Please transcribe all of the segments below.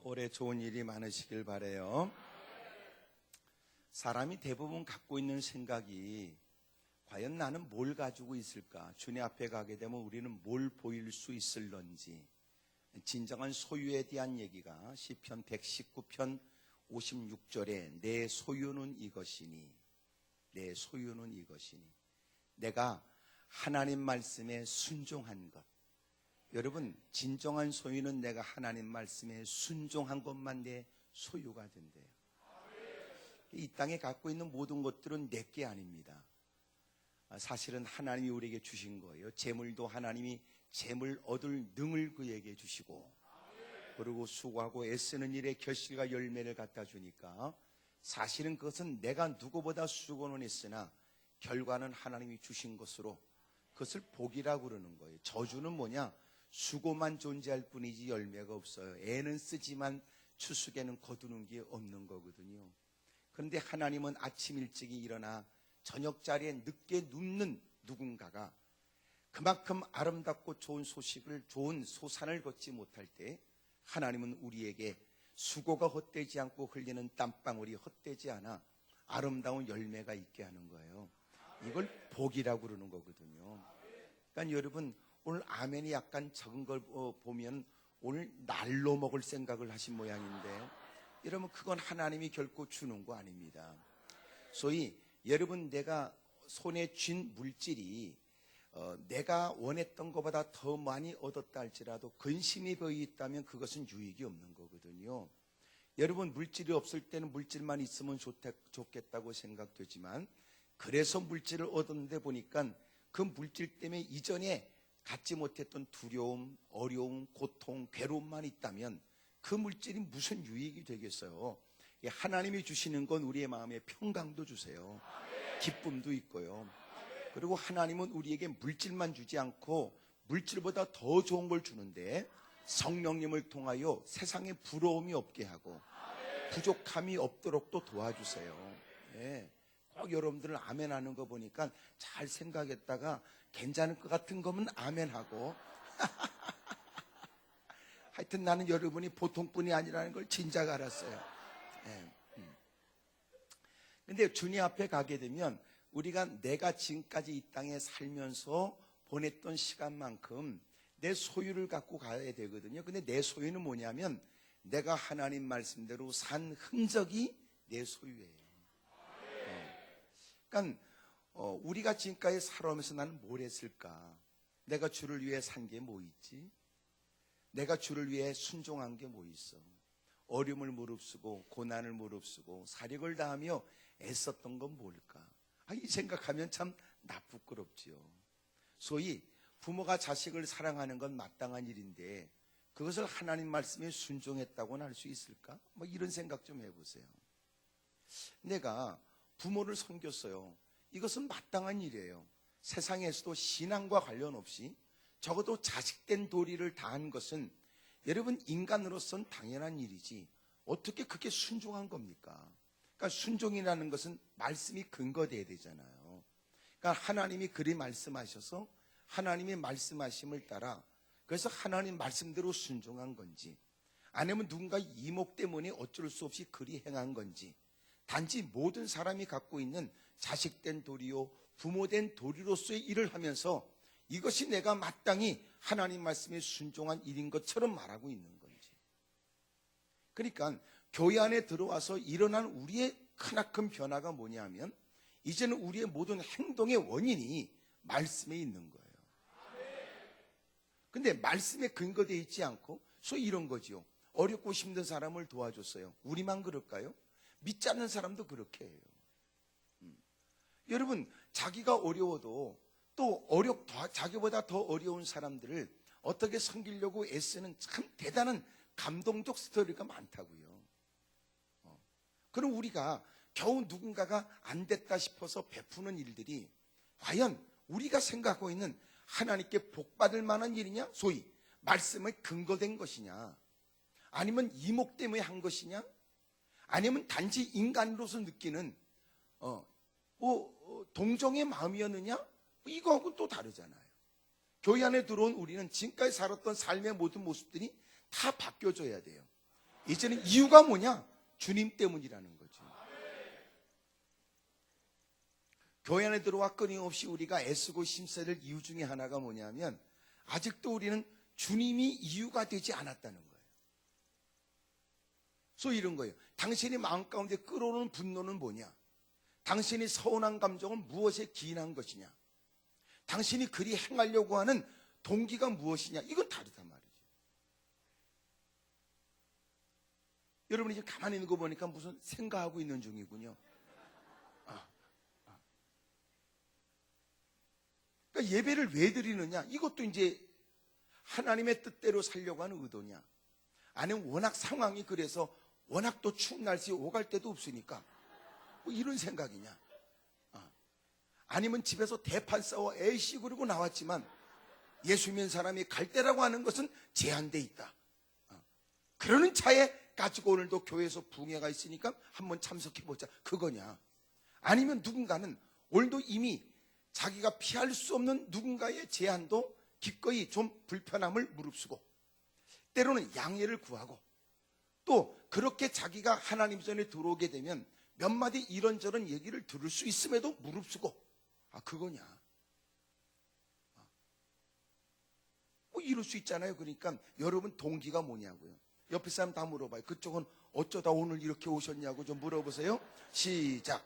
올해 좋은 일이 많으시길 바라요. 사람이 대부분 갖고 있는 생각이 과연 나는 뭘 가지고 있을까? 주님 앞에 가게 되면 우리는 뭘 보일 수 있을런지. 진정한 소유에 대한 얘기가 시편 119편 56절에 내 소유는 이것이니, 내 소유는 이것이니, 내가 하나님 말씀에 순종한 것. 여러분, 진정한 소유는 내가 하나님 말씀에 순종한 것만 내 소유가 된대요. 이 땅에 갖고 있는 모든 것들은 내 게 아닙니다. 사실은 하나님이 우리에게 주신 거예요. 재물도 하나님이 재물 얻을 능을 그에게 주시고, 그리고 수고하고 애쓰는 일에 결실과 열매를 갖다 주니까 사실은 그것은 내가 누구보다 수고는 했으나 결과는 하나님이 주신 것으로 그것을 복이라고 그러는 거예요. 저주는 뭐냐? 수고만 존재할 뿐이지 열매가 없어요. 애는 쓰지만 추수에는 거두는 게 없는 거거든요. 그런데 하나님은 아침 일찍이 일어나 저녁 자리에 늦게 눕는 누군가가 그만큼 아름답고 좋은 소식을, 좋은 소산을 걷지 못할 때 하나님은 우리에게 수고가 헛되지 않고 흘리는 땀방울이 헛되지 않아 아름다운 열매가 있게 하는 거예요. 이걸 복이라고 그러는 거거든요. 그러니까 여러분, 오늘 아멘이 약간 적은 걸 보면 오늘 날로 먹을 생각을 하신 모양인데, 여러분 그건 하나님이 결코 주는 거 아닙니다. 소위 여러분, 내가 손에 쥔 물질이 내가 원했던 것보다 더 많이 얻었다 할지라도 근심이 보이있다면 그것은 유익이 없는 거거든요. 여러분, 물질이 없을 때는 물질만 있으면 좋겠다고 생각되지만, 그래서 물질을 얻었는데 보니까 그 물질 때문에 이전에 갖지 못했던 두려움, 어려움, 고통, 괴로움만 있다면 그 물질이 무슨 유익이 되겠어요? 하나님이 주시는 건 우리의 마음에 평강도 주세요. 기쁨도 있고요. 그리고 하나님은 우리에게 물질만 주지 않고 물질보다 더 좋은 걸 주는데, 성령님을 통하여 세상에 부러움이 없게 하고 부족함이 없도록 또 도와주세요. 예. 꼭 여러분들은 아멘하는 거 보니까 잘 생각했다가 괜찮을 것 같은 거면 아멘하고 하여튼 나는 여러분이 보통뿐이 아니라는 걸 진작 알았어요. 근데 주님 앞에 가게 되면 우리가 내가 지금까지 이 땅에 살면서 보냈던 시간만큼 내 소유를 갖고 가야 되거든요. 근데 내 소유는 뭐냐면 내가 하나님 말씀대로 산 흔적이 내 소유예요. 그러니까 우리가 지금까지 살아오면서 나는 뭘 했을까? 내가 주를 위해 산 게 뭐 있지? 내가 주를 위해 순종한 게 뭐 있어? 어려움을 무릅쓰고 고난을 무릅쓰고 사력을 다하며 애썼던 건 뭘까? 이 생각하면 참 나쁘끄럽지요. 소위 부모가 자식을 사랑하는 건 마땅한 일인데 그것을 하나님 말씀에 순종했다고는 할 수 있을까? 이런 생각 좀 해보세요. 내가 부모를 섬겼어요. 이것은 마땅한 일이에요. 세상에서도 신앙과 관련 없이 적어도 자식된 도리를 다한 것은 여러분 인간으로서는 당연한 일이지 어떻게 그게 순종한 겁니까? 그러니까 순종이라는 것은 말씀이 근거돼야 되잖아요. 그러니까 하나님이 그리 말씀하셔서 하나님의 말씀하심을 따라 그래서 하나님 말씀대로 순종한 건지, 아니면 누군가 이목 때문에 어쩔 수 없이 그리 행한 건지, 단지 모든 사람이 갖고 있는 자식된 도리요 부모된 도리로서의 일을 하면서 이것이 내가 마땅히 하나님 말씀에 순종한 일인 것처럼 말하고 있는 건지. 그러니까 교회 안에 들어와서 일어난 우리의 크나큰 변화가 뭐냐면 이제는 우리의 모든 행동의 원인이 말씀에 있는 거예요. 근데 말씀에 근거되어 있지 않고 소위 이런 거지요. 어렵고 힘든 사람을 도와줬어요. 우리만 그럴까요? 믿지 않는 사람도 그렇게 해요. 여러분, 자기가 어려워도 또 자기보다 더 어려운 사람들을 어떻게 섬기려고 애쓰는 참 대단한 감동적 스토리가 많다고요. 그럼 우리가 겨우 누군가가 안 됐다 싶어서 베푸는 일들이 과연 우리가 생각하고 있는 하나님께 복받을 만한 일이냐? 소위 말씀에 근거된 것이냐? 아니면 이목 때문에 한 것이냐? 아니면 단지 인간으로서 느끼는 동정의 마음이었느냐? 이거하고는 또 다르잖아요. 교회 안에 들어온 우리는 지금까지 살았던 삶의 모든 모습들이 다 바뀌어져야 돼요. 이제는 이유가 뭐냐? 주님 때문이라는 거죠. 교회 안에 들어와 끊임없이 우리가 애쓰고 힘써야 될 이유 중에 하나가 뭐냐면 아직도 우리는 주님이 이유가 되지 않았다는 거예요. 그래서 이런 거예요. 당신이 마음 가운데 끓어오는 분노는 뭐냐? 당신이 서운한 감정은 무엇에 기인한 것이냐? 당신이 그리 행하려고 하는 동기가 무엇이냐? 이건 다르단 말이죠. 여러분이 지금 가만히 있는 거 보니까 무슨 생각하고 있는 중이군요. 그러니까 예배를 왜 드리느냐? 이것도 이제 하나님의 뜻대로 살려고 하는 의도냐? 아니면 워낙 상황이 그래서 워낙 또 추운 날씨에 오갈 데도 없으니까 뭐 이런 생각이냐? 아니면 집에서 대판 싸워 애씨 그러고 나왔지만 예수 믿는 사람이 갈 때라고 하는 것은 제한돼 있다. 그러는 차에 가지고 오늘도 교회에서 붕해가 있으니까 한번 참석해보자. 그거냐? 아니면 누군가는 오늘도 이미 자기가 피할 수 없는 누군가의 제한도 기꺼이 좀 불편함을 무릅쓰고 때로는 양해를 구하고 또 그렇게 자기가 하나님 전에 들어오게 되면 몇 마디 이런저런 얘기를 들을 수 있음에도 무릅쓰고 그거냐? 뭐 이럴 수 있잖아요. 그러니까 여러분 동기가 뭐냐고요. 옆에 사람 다 물어봐요. 그쪽은 어쩌다 오늘 이렇게 오셨냐고 좀 물어보세요. 시작.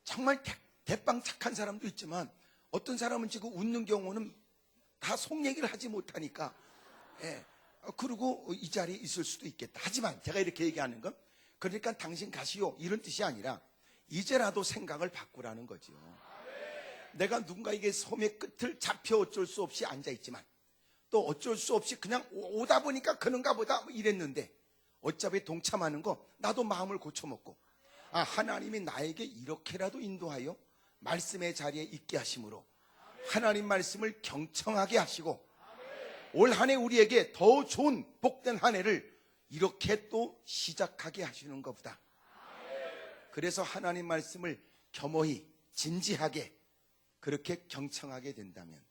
정말 대빵 착한 사람도 있지만 어떤 사람은 지금 웃는 경우는 다 속 얘기를 하지 못하니까 그리고 이 자리에 있을 수도 있겠다. 하지만 제가 이렇게 얘기하는 건 그러니까 당신 가시오 이런 뜻이 아니라 이제라도 생각을 바꾸라는 거죠. 내가 누군가에게 소매 끝을 잡혀 어쩔 수 없이 앉아있지만 또 어쩔 수 없이 그냥 오다 보니까 그런가 보다 이랬는데 어차피 동참하는 거 나도 마음을 고쳐먹고 하나님이 나에게 이렇게라도 인도하여 말씀의 자리에 있게 하심으로 하나님 말씀을 경청하게 하시고 올 한 해 우리에게 더 좋은 복된 한 해를 이렇게 또 시작하게 하시는 것보다 그래서 하나님 말씀을 겸허히 진지하게 그렇게 경청하게 된다면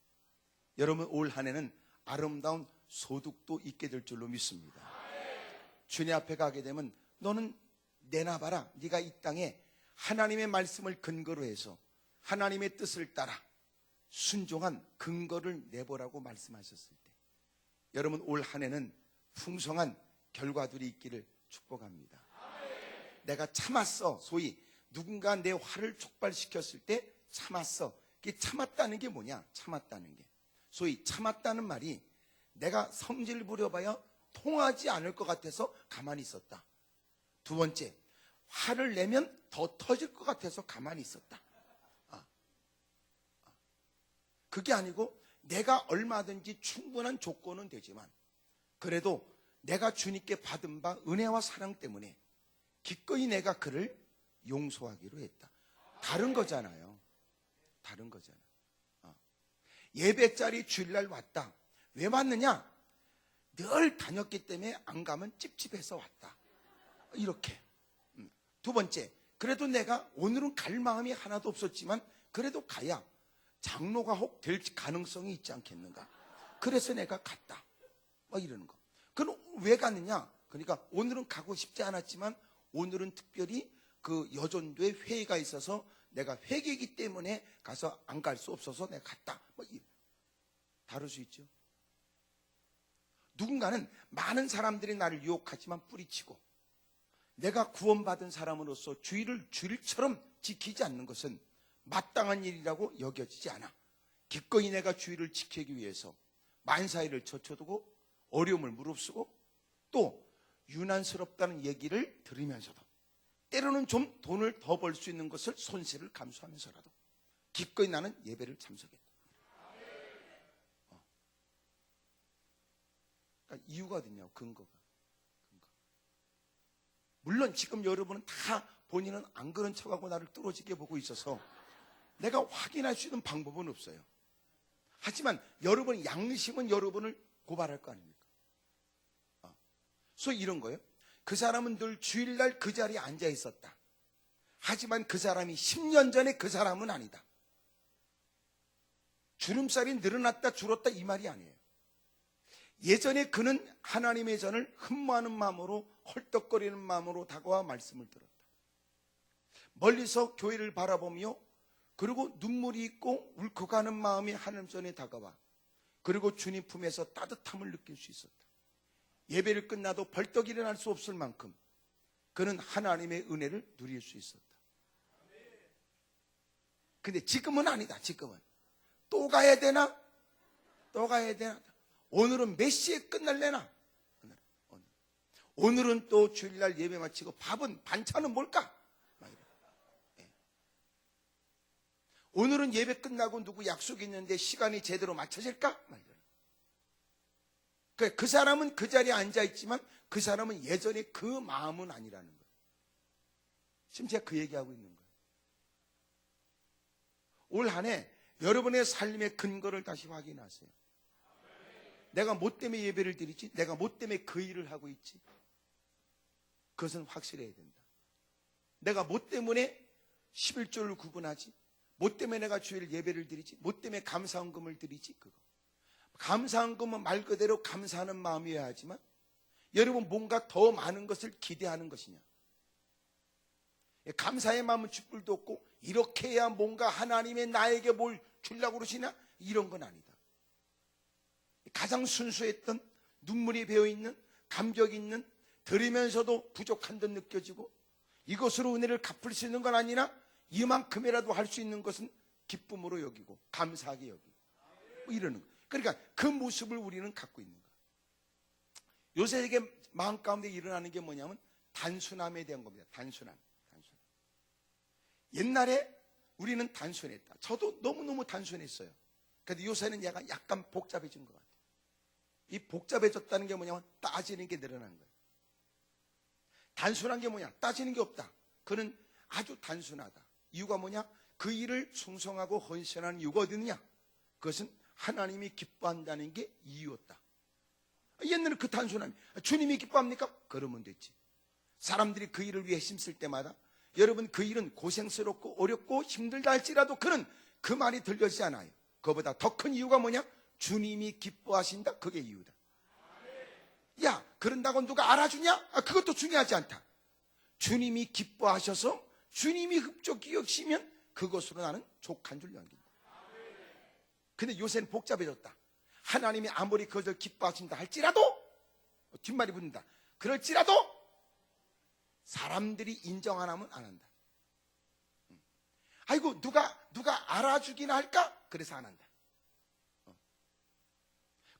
여러분 올 한 해는 아름다운 소득도 있게 될 줄로 믿습니다. 주님 앞에 가게 되면 너는 내놔봐라. 네가 이 땅에 하나님의 말씀을 근거로 해서 하나님의 뜻을 따라 순종한 근거를 내보라고 말씀하셨을 때 여러분 올 한 해는 풍성한 결과들이 있기를 축복합니다. 내가 참았어. 소위 누군가 내 화를 촉발시켰을 때 참았어. 이게 참았다는 게 뭐냐? 참았다는 게 소위 참았다는 말이 내가 성질 부려봐야 통하지 않을 것 같아서 가만히 있었다. 두 번째, 화를 내면 더 터질 것 같아서 가만히 있었다. 그게 아니고 내가 얼마든지 충분한 조건은 되지만 그래도 내가 주님께 받은 바 은혜와 사랑 때문에 기꺼이 내가 그를 용서하기로 했다. 다른 거잖아요. 다른 거잖아요. 예배 자리 주일날 왔다. 왜 왔느냐? 늘 다녔기 때문에 안 가면 찝찝해서 왔다. 이렇게. 두 번째, 그래도 내가 오늘은 갈 마음이 하나도 없었지만 그래도 가야 장로가 혹 될 가능성이 있지 않겠는가? 그래서 내가 갔다. 이러는 거. 그럼 왜 갔느냐? 그러니까 오늘은 가고 싶지 않았지만 오늘은 특별히 그 여전도에 회의가 있어서 내가 회계이기 때문에 가서 안 갈 수 없어서 내가 갔다. 다를 수 있죠. 누군가는 많은 사람들이 나를 유혹하지만 뿌리치고 내가 구원받은 사람으로서 주의를 주일처럼 지키지 않는 것은 마땅한 일이라고 여겨지지 않아. 기꺼이 내가 주의를 지키기 위해서 만사일을 젖혀두고 어려움을 무릅쓰고 또 유난스럽다는 얘기를 들으면서도 때로는 좀 돈을 더 벌 수 있는 것을 손실을 감수하면서라도 기꺼이 나는 예배를 참석했다. 그러니까 이유가 어딨냐고. 근거가. 물론 지금 여러분은 다 본인은 안 그런 척하고 나를 뚫어지게 보고 있어서 내가 확인할 수 있는 방법은 없어요. 하지만 여러분 양심은 여러분을 고발할 거 아닙니까? 그래서 이런 거예요. 그 사람은 늘 주일날 그 자리에 앉아 있었다. 하지만 그 사람이 10년 전에 그 사람은 아니다. 주름살이 늘어났다 줄었다 이 말이 아니에요. 예전에 그는 하나님의 전을 흠모하는 마음으로 헐떡거리는 마음으로 다가와 말씀을 들었다. 멀리서 교회를 바라보며 그리고 눈물이 있고 울컥하는 마음이 하나님 전에 다가와 그리고 주님 품에서 따뜻함을 느낄 수 있었다. 예배를 끝나도 벌떡 일어날 수 없을 만큼 그는 하나님의 은혜를 누릴 수 있었다. 근데 지금은 아니다. 지금은 또 가야 되나? 또 가야 되나? 오늘은 몇 시에 끝날래나? 오늘은 또 주일날 예배 마치고 반찬은 뭘까? 오늘은 예배 끝나고 누구 약속이 있는데 시간이 제대로 맞춰질까? 그 사람은 그 자리에 앉아있지만 그 사람은 예전에 그 마음은 아니라는 거예요. 지금 제가 그 얘기하고 있는 거예요. 올 한 해 여러분의 삶의 근거를 다시 확인하세요. 내가 뭐 때문에 예배를 드리지? 내가 뭐 때문에 그 일을 하고 있지? 그것은 확실해야 된다. 내가 뭐 때문에 11조를 구분하지? 뭐 때문에 내가 주일 예배를 드리지? 뭐 때문에 감사헌금을 드리지? 그거. 감사헌금은 말 그대로 감사하는 마음이어야 하지만 여러분 뭔가 더 많은 것을 기대하는 것이냐? 감사의 마음은 쥐뿔도 없고 이렇게 해야 뭔가 하나님의 나에게 뭘 주려고 그러시냐? 이런 건 아니다. 가장 순수했던 눈물이 배어있는 감격이 있는 들으면서도 부족한 듯 느껴지고 이것으로 은혜를 갚을 수 있는 건 아니나 이만큼이라도 할 수 있는 것은 기쁨으로 여기고 감사하게 여기고 뭐 이러는 거예요. 그러니까 그 모습을 우리는 갖고 있는 거예요. 요새 이게 마음 가운데 일어나는 게 뭐냐면 단순함에 대한 겁니다. 단순함. 옛날에 우리는 단순했다. 저도 너무너무 단순했어요. 그런데 요새는 얘가 약간 복잡해진 것 같아요. 이 복잡해졌다는 게 뭐냐면 따지는 게 늘어난 거예요. 단순한 게 뭐냐? 따지는 게 없다. 그는 아주 단순하다. 이유가 뭐냐? 그 일을 충성하고 헌신하는 이유가 어디 있느냐? 그것은 하나님이 기뻐한다는 게 이유였다. 옛날에 그 단순함이 주님이 기뻐합니까? 그러면 됐지. 사람들이 그 일을 위해 힘쓸 때마다 여러분 그 일은 고생스럽고 어렵고 힘들다 할지라도 그는 그 말이 들려지지 않아요. 그거보다 더 큰 이유가 뭐냐? 주님이 기뻐하신다. 그게 이유다. 야, 그런다고 누가 알아주냐? 그것도 중요하지 않다. 주님이 기뻐하셔서 주님이 흡족히 여기시면 그것으로 나는 족한 줄 남긴다. 근데 요새는 복잡해졌다. 하나님이 아무리 그것을 기뻐하신다 할지라도 뒷말이 붙는다. 그럴지라도 사람들이 인정 안 하면 안 한다. 아이고 누가 알아주기나 할까? 그래서 안 한다.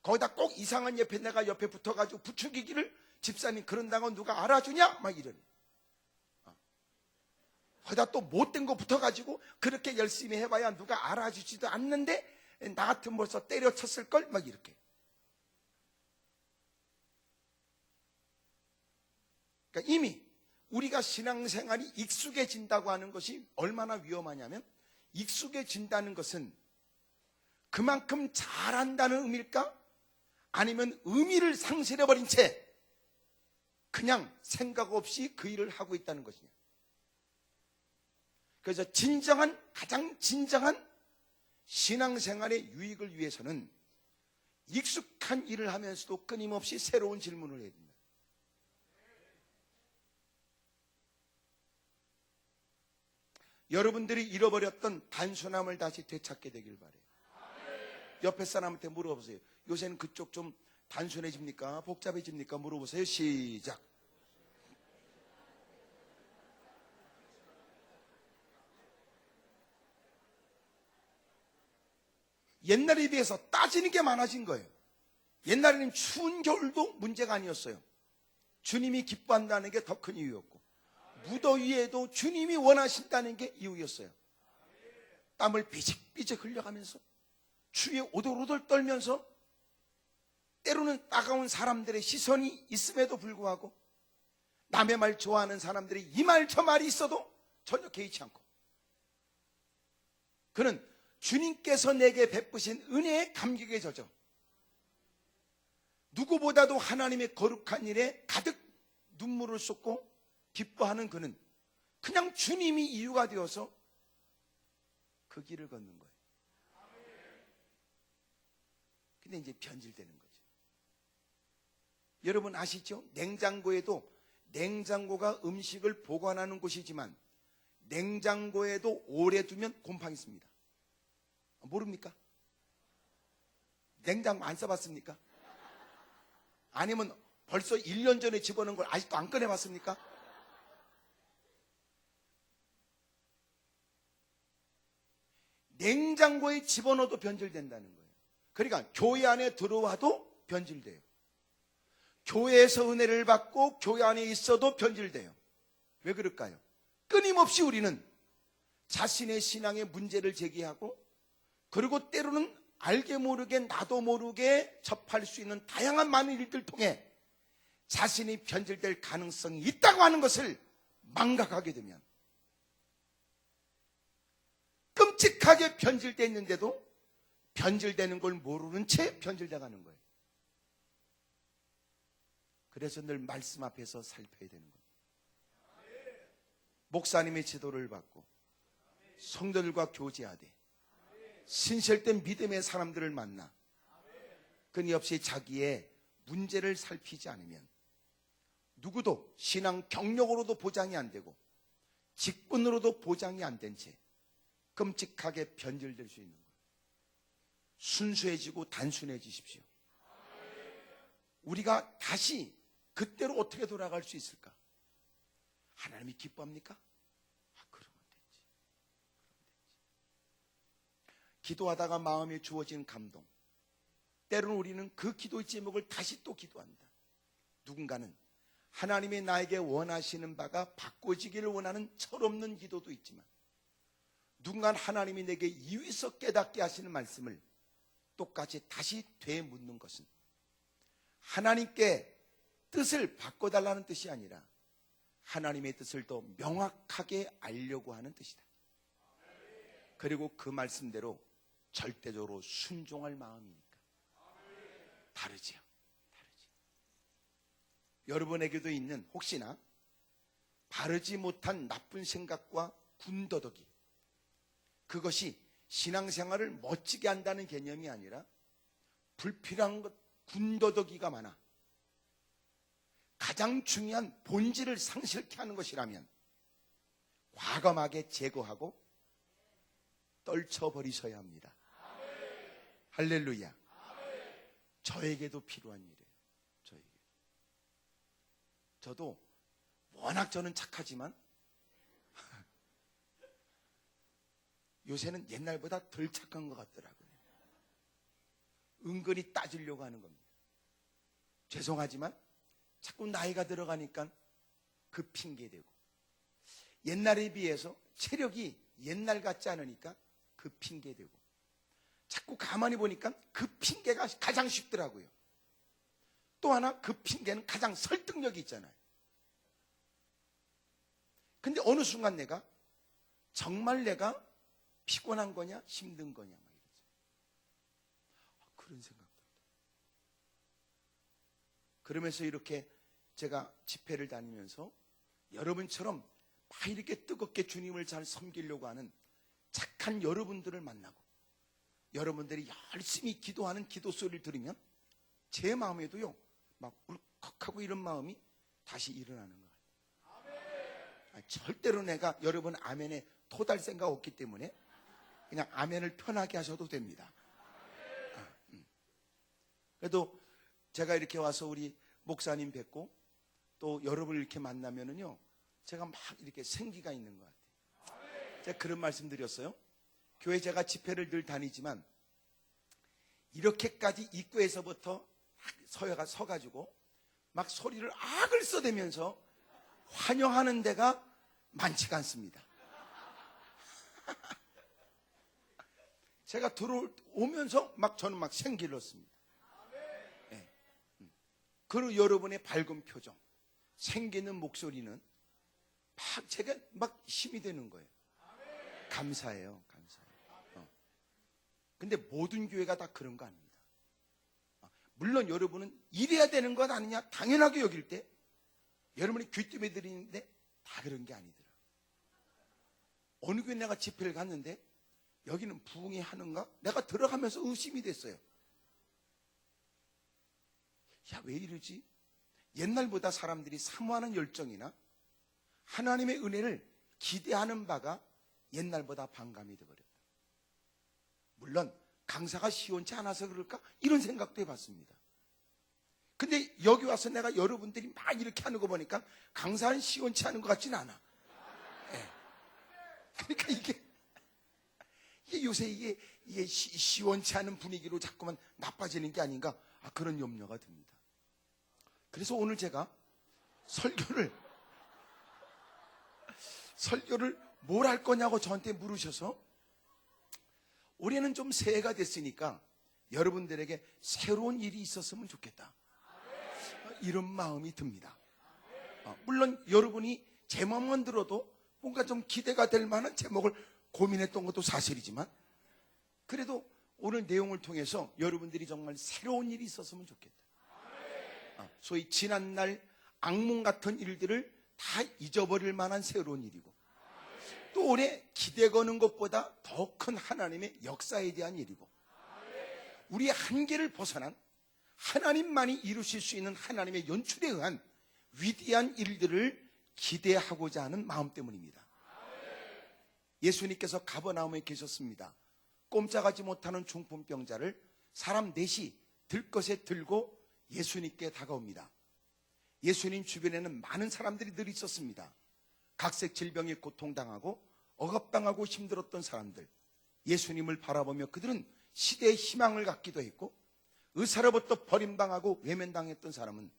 거기다 꼭 이상한 옆에 내가 옆에 붙어가지고 부추기기를 집사님 그런다고 누가 알아주냐? 막 이러네. 거기다 또 못된 거 붙어가지고 그렇게 열심히 해봐야 누가 알아주지도 않는데 나 같으면 벌써 때려쳤을걸? 막 이렇게. 그러니까 이미 우리가 신앙생활이 익숙해진다고 하는 것이 얼마나 위험하냐면 익숙해진다는 것은 그만큼 잘한다는 의미일까? 아니면 의미를 상실해버린 채 그냥 생각 없이 그 일을 하고 있다는 것이냐. 그래서 가장 진정한 신앙생활의 유익을 위해서는 익숙한 일을 하면서도 끊임없이 새로운 질문을 해야 된다. 여러분들이 잃어버렸던 단순함을 다시 되찾게 되길 바라요. 옆에 사람한테 물어보세요. 요새는 그쪽 좀 단순해집니까? 복잡해집니까? 물어보세요. 시작. 옛날에 비해서 따지는 게 많아진 거예요. 옛날에는 추운 겨울도 문제가 아니었어요. 주님이 기뻐한다는 게 더 큰 이유였고 무더위에도 주님이 원하신다는 게 이유였어요. 땀을 삐직삐직 흘려가면서 추위에 오돌오돌 떨면서 때로는 따가운 사람들의 시선이 있음에도 불구하고 남의 말 좋아하는 사람들이 이 말 저 말이 있어도 전혀 개의치 않고 그는 주님께서 내게 베푸신 은혜의 감격에 젖어 누구보다도 하나님의 거룩한 일에 가득 눈물을 쏟고 기뻐하는 그는 그냥 주님이 이유가 되어서 그 길을 걷는 거예요. 근데 이제 변질되는 거죠. 여러분 아시죠? 냉장고가 음식을 보관하는 곳이지만 냉장고에도 오래 두면 곰팡이 있습니다. 모릅니까? 냉장고 안 써봤습니까? 아니면 벌써 1년 전에 집어넣은 걸 아직도 안 꺼내봤습니까? 냉장고에 집어넣어도 변질된다는 거예요. 그러니까 교회 안에 들어와도 변질돼요. 교회에서 은혜를 받고 교회 안에 있어도 변질돼요. 왜 그럴까요? 끊임없이 우리는 자신의 신앙의 문제를 제기하고, 그리고 때로는 알게 모르게 나도 모르게 접할 수 있는 다양한 많은 일들을 통해 자신이 변질될 가능성이 있다고 하는 것을 망각하게 되면 끔찍하게 변질되어 있는데도 변질되는 걸 모르는 채 변질돼가는 거예요. 그래서 늘 말씀 앞에서 살펴야 되는 거예요. 목사님의 지도를 받고 성도들과 교제하되 신실된 믿음의 사람들을 만나 끊임없이 자기의 문제를 살피지 않으면 누구도 신앙 경력으로도 보장이 안 되고 직분으로도 보장이 안 된 채 끔찍하게 변질될 수 있는 거예요. 순수해지고 단순해지십시오. 우리가 다시 그때로 어떻게 돌아갈 수 있을까? 하나님이 기뻐합니까? 그러면 되지. 기도하다가 마음에 주어진 감동, 때로는 우리는 그 기도의 제목을 다시 또 기도한다. 누군가는 하나님이 나에게 원하시는 바가 바꿔지기를 원하는 철없는 기도도 있지만, 누군가는 하나님이 내게 이위서 깨닫게 하시는 말씀을 똑같이 다시 되묻는 것은 하나님께 뜻을 바꿔달라는 뜻이 아니라 하나님의 뜻을 더 명확하게 알려고 하는 뜻이다. 그리고 그 말씀대로 절대적으로 순종할 마음이니까. 다르지요. 여러분에게도 있는 혹시나 바르지 못한 나쁜 생각과 군더더기, 그것이 신앙생활을 멋지게 한다는 개념이 아니라 불필요한 것, 군더더기가 많아 가장 중요한 본질을 상실케 하는 것이라면 과감하게 제거하고 떨쳐버리셔야 합니다. 할렐루야. 저에게도 필요한 일이에요. 저도 워낙 저는 착하지만 요새는 옛날보다 덜 착한 것 같더라고요. 은근히 따지려고 하는 겁니다. 죄송하지만 자꾸 나이가 들어가니까 그 핑계대고, 옛날에 비해서 체력이 옛날 같지 않으니까 그 핑계대고, 자꾸 가만히 보니까 그 핑계가 가장 쉽더라고요. 또 하나, 그 핑계는 가장 설득력이 있잖아요. 근데 어느 순간 정말 내가 피곤한 거냐 힘든 거냐 막 이러죠. 그런 생각도. 그러면서 이렇게 제가 집회를 다니면서 여러분처럼 막 이렇게 뜨겁게 주님을 잘 섬기려고 하는 착한 여러분들을 만나고, 여러분들이 열심히 기도하는 기도 소리를 들으면 제 마음에도요 막 울컥하고 이런 마음이 다시 일어나는 것 같아요. 절대로 내가 여러분 아멘에 토달 생각 없기 때문에 그냥 아멘을 편하게 하셔도 됩니다. 그래도 제가 이렇게 와서 우리 목사님 뵙고 또 여러분을 이렇게 만나면은요, 제가 막 이렇게 생기가 있는 것 같아요. 제가 그런 말씀 드렸어요. 교회 제가 집회를 늘 다니지만 이렇게까지 입구에서부터 서가지고 막 소리를 악을 써대면서 환영하는 데가 많지가 않습니다. 제가 들어오면서 저는 막 생기를 얻습니다. 네. 그리고 여러분의 밝은 표정, 생기는 목소리는 막 제가 막 힘이 되는 거예요. 감사해요. 근데 모든 교회가 다 그런 거 아닙니다. 물론 여러분은 이래야 되는 것 아니냐 당연하게 여길 때 여러분이 귀뜸해 드리는데 다 그런 게 아니더라. 어느 교회 내가 집회를 갔는데 여기는 부흥이 하는가? 내가 들어가면서 의심이 됐어요. 야, 왜 이러지? 옛날보다 사람들이 사모하는 열정이나 하나님의 은혜를 기대하는 바가 옛날보다 반감이 되어버렸다. 물론 강사가 시원치 않아서 그럴까? 이런 생각도 해봤습니다. 근데 여기 와서 내가 여러분들이 막 이렇게 하는 거 보니까 강사는 시원치 않은 것 같지는 않아. 네. 그러니까 이게 요새 이게 시원치 않은 분위기로 자꾸만 나빠지는 게 아닌가, 그런 염려가 듭니다. 그래서 오늘 제가 설교를 뭘 할 거냐고 저한테 물으셔서, 올해는 좀 새해가 됐으니까 여러분들에게 새로운 일이 있었으면 좋겠다, 이런 마음이 듭니다. 물론 여러분이 제목만 들어도 뭔가 좀 기대가 될 만한 제목을 고민했던 것도 사실이지만, 그래도 오늘 내용을 통해서 여러분들이 정말 새로운 일이 있었으면 좋겠다. 소위 지난날 악몽 같은 일들을 다 잊어버릴 만한 새로운 일이고, 또 올해 기대 거는 것보다 더 큰 하나님의 역사에 대한 일이고, 우리의 한계를 벗어난 하나님만이 이루실 수 있는 하나님의 연출에 의한 위대한 일들을 기대하고자 하는 마음 때문입니다. 예수님께서 가버나움에 계셨습니다. 꼼짝하지 못하는 중풍병자를 사람 넷이 들것에 들고 예수님께 다가옵니다. 예수님 주변에는 많은 사람들이 늘 있었습니다. 각색 질병에 고통당하고 억압당하고 힘들었던 사람들, 예수님을 바라보며 그들은 시대의 희망을 갖기도 했고, 의사로부터 버림당하고 외면당했던 사람은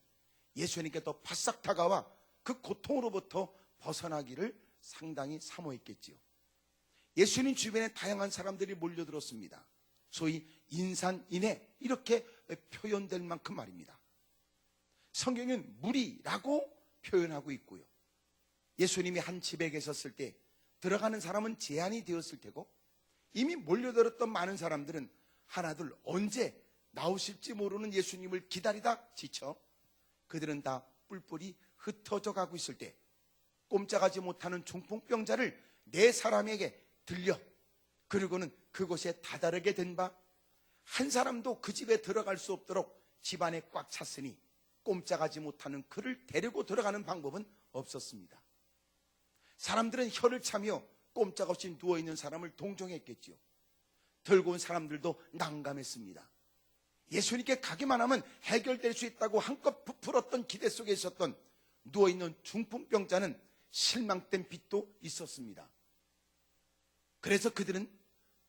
예수님께 더 바싹 다가와 그 고통으로부터 벗어나기를 상당히 사모했겠지요. 예수님 주변에 다양한 사람들이 몰려들었습니다. 소위 인산인해, 이렇게 표현될 만큼 말입니다. 성경은 무리라고 표현하고 있고요. 예수님이 한 집에 계셨을 때 들어가는 사람은 제한이 되었을 테고, 이미 몰려들었던 많은 사람들은 하나둘 언제 나오실지 모르는 예수님을 기다리다 지쳐 그들은 다 뿔뿔이 흩어져 가고 있을 때, 꼼짝하지 못하는 중풍병자를 네 사람에게 들려, 그리고는 그곳에 다다르게 된 바, 한 사람도 그 집에 들어갈 수 없도록 집안에 꽉 찼으니 꼼짝하지 못하는 그를 데리고 들어가는 방법은 없었습니다. 사람들은 혀를 차며 꼼짝없이 누워있는 사람을 동정했겠지요. 들고 온 사람들도 난감했습니다. 예수님께 가기만 하면 해결될 수 있다고 한껏 부풀었던 기대 속에 있었던 누워있는 중풍병자는 실망된 빛도 있었습니다. 그래서 그들은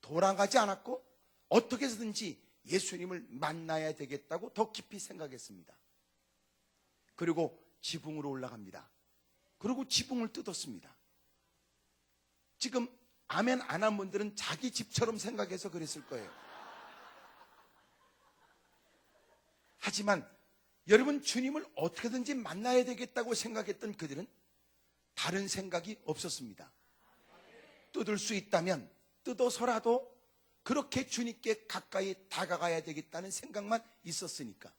돌아가지 않았고 어떻게 해서든지 예수님을 만나야 되겠다고 더 깊이 생각했습니다. 그리고 지붕으로 올라갑니다. 그리고 지붕을 뜯었습니다. 지금 아멘 안 한 분들은 자기 집처럼 생각해서 그랬을 거예요. 하지만 여러분, 주님을 어떻게든지 만나야 되겠다고 생각했던 그들은 다른 생각이 없었습니다. 뜯을 수 있다면 뜯어서라도 그렇게 주님께 가까이 다가가야 되겠다는 생각만 있었으니까.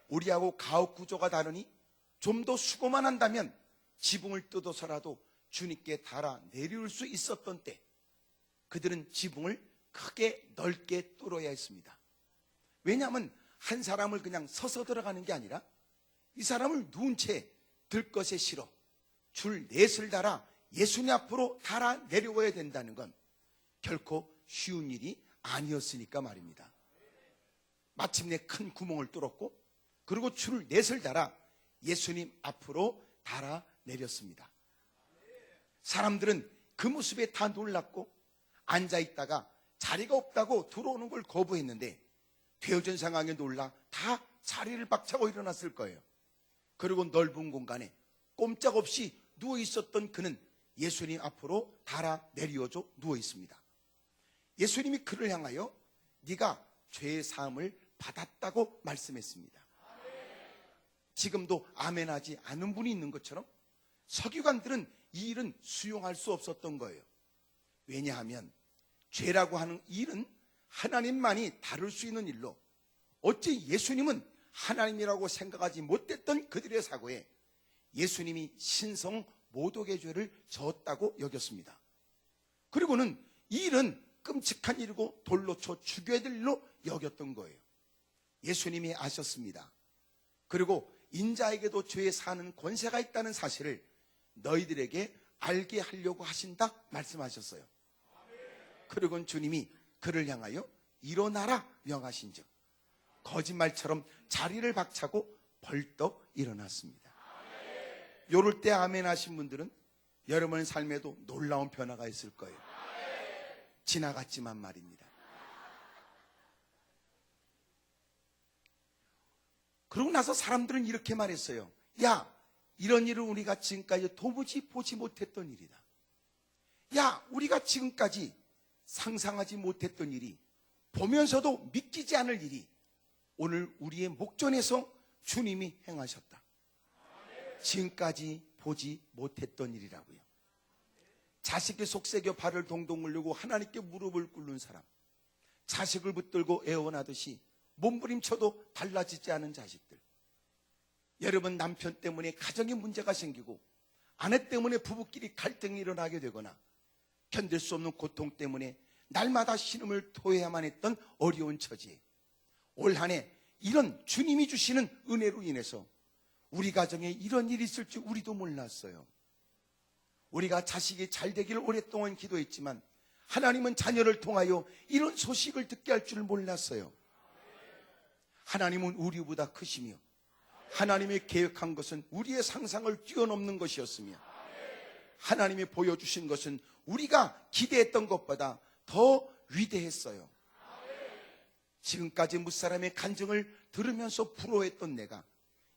우리하고 가옥 구조가 다르니 좀 더 수고만 한다면 지붕을 뜯어서라도 주님께 달아 내려올 수 있었던 때, 그들은 지붕을 크게 넓게 뚫어야 했습니다. 왜냐하면 한 사람을 그냥 서서 들어가는 게 아니라 이 사람을 누운 채 들것에 실어 줄 넷을 달아 예수님 앞으로 달아 내려와야 된다는 건 결코 쉬운 일이 아니었으니까 말입니다. 마침내 큰 구멍을 뚫었고, 그리고 줄 넷을 달아 예수님 앞으로 달아 내렸습니다. 사람들은 그 모습에 다 놀랐고, 앉아있다가 자리가 없다고 들어오는 걸 거부했는데 되어진 상황에 놀라 다 자리를 박차고 일어났을 거예요. 그리고 넓은 공간에 꼼짝없이 누워있었던 그는 예수님 앞으로 달아 내려져 누워있습니다. 예수님이 그를 향하여 네가 죄의 사함을 받았다고 말씀했습니다. 지금도 아멘하지 않은 분이 있는 것처럼 서기관들은 이 일은 수용할 수 없었던 거예요. 왜냐하면 죄라고 하는 일은 하나님만이 다룰 수 있는 일로, 어찌 예수님은 하나님이라고 생각하지 못했던 그들의 사고에 예수님이 신성 모독의 죄를 졌다고 여겼습니다. 그리고는 이 일은 끔찍한 일이고 돌로 쳐 죽여야 될 일로 여겼던 거예요. 예수님이 아셨습니다. 그리고 인자에게도 죄에 사는 권세가 있다는 사실을 너희들에게 알게 하려고 하신다 말씀하셨어요. 그리고 주님이 그를 향하여 일어나라 명하신즉 거짓말처럼 자리를 박차고 벌떡 일어났습니다. 요럴 때 아멘 하신 분들은 여러분의 삶에도 놀라운 변화가 있을 거예요. 지나갔지만 말입니다. 그러고 나서 사람들은 이렇게 말했어요. 야, 이런 일을 우리가 지금까지 도무지 보지 못했던 일이다. 야, 우리가 지금까지 상상하지 못했던 일이, 보면서도 믿기지 않을 일이 오늘 우리의 목전에서 주님이 행하셨다. 지금까지 보지 못했던 일이라고요. 자식이 속삭여 발을 동동 물리고 하나님께 무릎을 꿇는 사람, 자식을 붙들고 애원하듯이 몸부림쳐도 달라지지 않은 자식들, 여러분 남편 때문에 가정에 문제가 생기고 아내 때문에 부부끼리 갈등이 일어나게 되거나 견딜 수 없는 고통 때문에 날마다 신음을 토해야만 했던 어려운 처지에 올 한 해 이런 주님이 주시는 은혜로 인해서 우리 가정에 이런 일이 있을 줄 우리도 몰랐어요. 우리가 자식이 잘 되기를 오랫동안 기도했지만 하나님은 자녀를 통하여 이런 소식을 듣게 할 줄 몰랐어요. 하나님은 우리보다 크시며 하나님이 계획한 것은 우리의 상상을 뛰어넘는 것이었으며 하나님이 보여주신 것은 우리가 기대했던 것보다 더 위대했어요. 지금까지 무사람의 간증을 들으면서 부러워했던 내가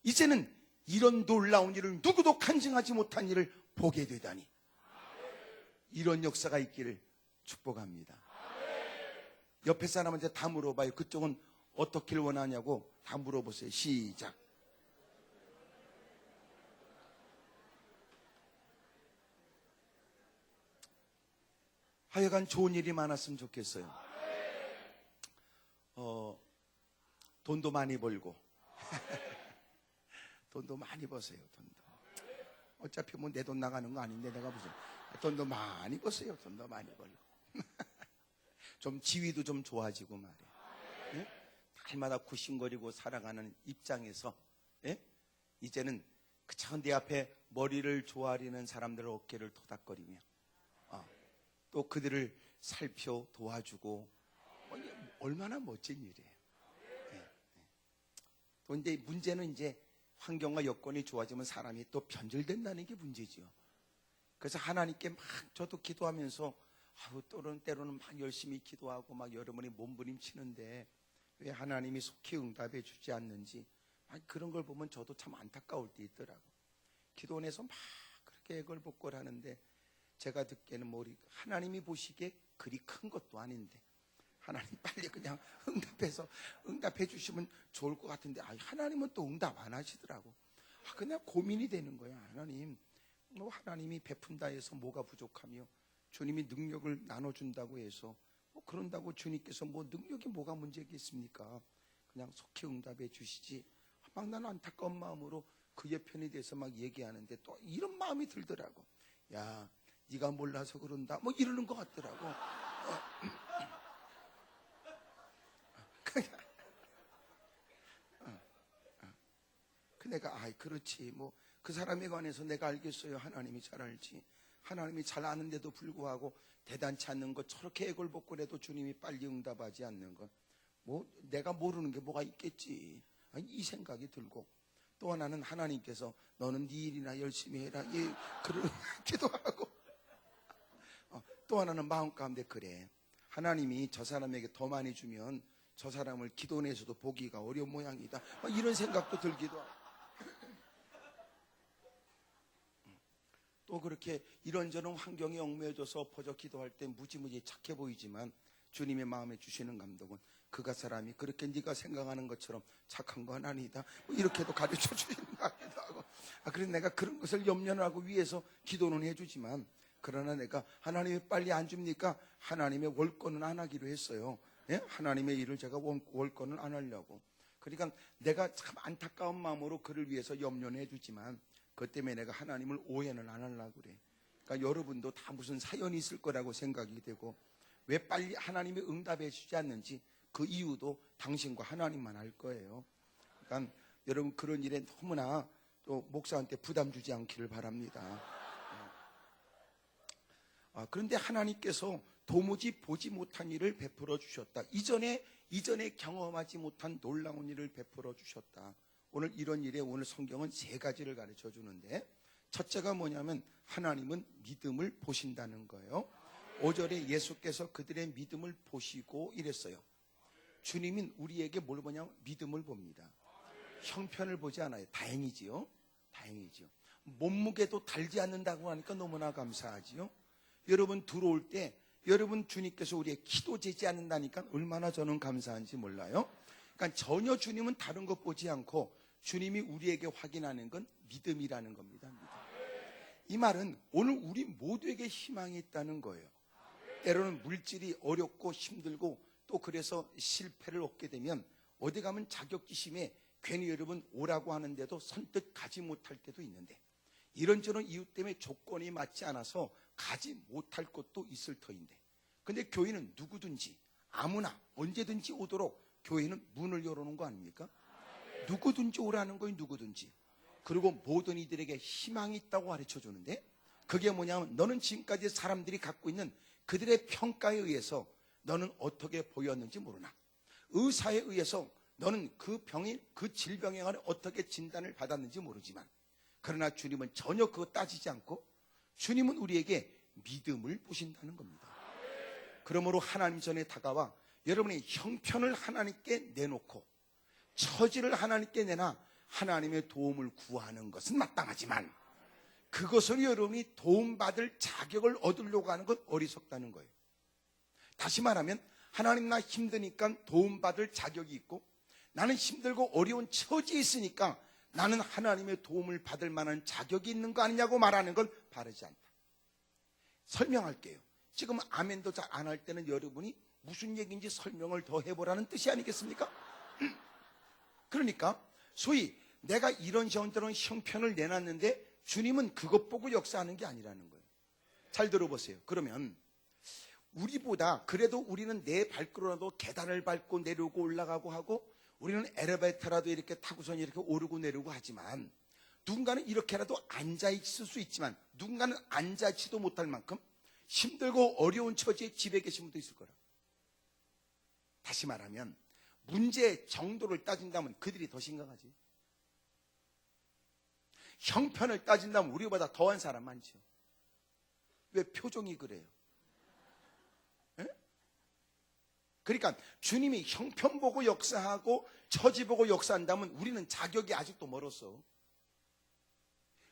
이제는 이런 놀라운 일을 누구도 간증하지 못한 일을 보게 되다니, 이런 역사가 있기를 축복합니다. 옆에 사람한테 다 물어봐요. 그쪽은 어떻길 원하냐고 다 물어보세요. 시작. 하여간 좋은 일이 많았으면 좋겠어요. 돈도 많이 벌고 돈도 많이 버세요. 돈도 어차피 뭐 내 돈 나가는 거 아닌데 내가 무슨 돈도 많이 버세요. 돈도 많이 벌고 좀 지위도 좀 좋아지고 말이에요. 예? 날마다 굽신거리고 살아가는 입장에서 이제는 그저 내 앞에 머리를 조아리는 사람들의 어깨를 토닥거리며 또 그들을 살펴 도와주고, 얼마나 멋진 일이에요. 또 이제 문제는 이제 환경과 여건이 좋아지면 사람이 또 변절된다는 게 문제지요. 그래서 하나님께 막 저도 기도하면서 때로는 막 열심히 기도하고 막 여러분이 몸부림치는데 왜 하나님이 속히 응답해 주지 않는지 그런 걸 보면 저도 참 안타까울 때 있더라고. 기도원에서 막 그렇게 애걸복걸하는데 제가 듣기에는 뭐 하나님이 보시기에 그리 큰 것도 아닌데 하나님 빨리 그냥 응답해 주시면 좋을 것 같은데 하나님은 또 응답 안 하시더라고. 그냥 고민이 되는 거야. 하나님이 베푼다 해서 뭐가 부족하며 주님이 능력을 나눠준다고 해서 그런다고 주님께서 능력이 뭐가 문제겠습니까? 그냥 속히 응답해 주시지. 막 나는 안타까운 마음으로 그의 편이 돼서 막 얘기하는데 또 이런 마음이 들더라고. 야, 네가 몰라서 그런다 이러는 것 같더라고. 내가 그렇지 그 사람에 관해서 내가 알겠어요. 하나님이 잘 알지. 하나님이 잘 아는데도 불구하고 대단치 않는 것, 저렇게 애걸복걸해도 주님이 빨리 응답하지 않는 것, 내가 모르는 게 뭐가 있겠지, 이 생각이 들고, 또 하나는 하나님께서 너는 네 일이나 열심히 해라 그런 기도하고, 또 하나는 마음 가운데 그래, 하나님이 저 사람에게 더 많이 주면 저 사람을 기도원에서도 보기가 어려운 모양이다, 이런 생각도 들기도 하고, 또 그렇게 이런저런 환경에 얽매여져서 엎어져 기도할 때 무지무지 착해 보이지만 주님의 마음에 주시는 감독은 그가 사람이 그렇게 네가 생각하는 것처럼 착한 건 아니다, 이렇게도 가르쳐 주시는 것 같기도 하고, 그래서 내가 그런 것을 염려하고 위해서 기도는 해주지만, 그러나 내가 하나님이 빨리 안 줍니까? 하나님의 월권은 안 하기로 했어요. 하나님의 일을 제가 월권은 안 하려고. 그러니까 내가 참 안타까운 마음으로 그를 위해서 염려는 해주지만 그것 때문에 내가 하나님을 오해는 안 하려고 그래. 그러니까 여러분도 다 무슨 사연이 있을 거라고 생각이 되고, 왜 빨리 하나님이 응답해 주지 않는지 그 이유도 당신과 하나님만 알 거예요. 그러니까 여러분 그런 일에 너무나 또 목사한테 부담 주지 않기를 바랍니다. 그런데 하나님께서 도무지 보지 못한 일을 베풀어 주셨다. 이전에 경험하지 못한 놀라운 일을 베풀어 주셨다. 오늘 이런 일에 오늘 성경은 세 가지를 가르쳐 주는데, 첫째가 뭐냐면 하나님은 믿음을 보신다는 거예요. 5절에 예수께서 그들의 믿음을 보시고 이랬어요. 주님은 우리에게 뭘 보냐면 믿음을 봅니다. 형편을 보지 않아요. 다행이지요. 몸무게도 달지 않는다고 하니까 너무나 감사하지요. 여러분 들어올 때 여러분 주님께서 우리의 키도 재지 않는다니까 얼마나 저는 감사한지 몰라요. 그러니까 전혀 주님은 다른 것 보지 않고 주님이 우리에게 확인하는 건 믿음이라는 겁니다. 믿음. 이 말은 오늘 우리 모두에게 희망이 있다는 거예요. 때로는 물질이 어렵고 힘들고 또 그래서 실패를 얻게 되면 어디 가면 자격지심에 괜히 여러분 오라고 하는데도 선뜻 가지 못할 때도 있는데, 이런저런 이유 때문에 조건이 맞지 않아서 가지 못할 것도 있을 터인데, 근데 교회는 누구든지 아무나 언제든지 오도록 교회는 문을 열어놓은 거 아닙니까? 누구든지 오라는 거예요. 누구든지. 그리고 모든 이들에게 희망이 있다고 가르쳐 주는데, 그게 뭐냐면 너는 지금까지 사람들이 갖고 있는 그들의 평가에 의해서 너는 어떻게 보였는지 모르나, 의사에 의해서 너는 그 질병에 관해 어떻게 진단을 받았는지 모르지만, 그러나 주님은 전혀 그거 따지지 않고 주님은 우리에게 믿음을 보신다는 겁니다. 그러므로 하나님 전에 다가와 여러분의 형편을 하나님께 내놓고 처지를 하나님께 내놔 하나님의 도움을 구하는 것은 마땅하지만, 그것을 여러분이 도움받을 자격을 얻으려고 하는 건 어리석다는 거예요. 다시 말하면 하나님 나 힘드니까 도움받을 자격이 있고, 나는 힘들고 어려운 처지에 있으니까 나는 하나님의 도움을 받을 만한 자격이 있는 거 아니냐고 말하는 건 바르지 않다. 설명할게요. 지금 아멘도 잘 안 할 때는 여러분이 무슨 얘기인지 설명을 더 해보라는 뜻이 아니겠습니까? 그러니까 소위 내가 이런 저런 형편을 내놨는데 주님은 그것 보고 역사하는 게 아니라는 거예요. 잘 들어보세요. 그러면 우리보다 그래도 우리는 내 발걸음으로도 계단을 밟고 내려오고 올라가고 하고, 우리는 엘리베이터라도 이렇게 타고선 이렇게 오르고 내려오고 하지만, 누군가는 이렇게라도 앉아있을 수 있지만 누군가는 앉아있지도 못할 만큼 힘들고 어려운 처지에 집에 계신 분도 있을 거라. 다시 말하면 문제의 정도를 따진다면 그들이 더 심각하지. 형편을 따진다면 우리보다 더한 사람 많죠. 왜 표정이 그래요? 그러니까 주님이 형편 보고 역사하고 처지 보고 역사한다면 우리는 자격이 아직도 멀었어.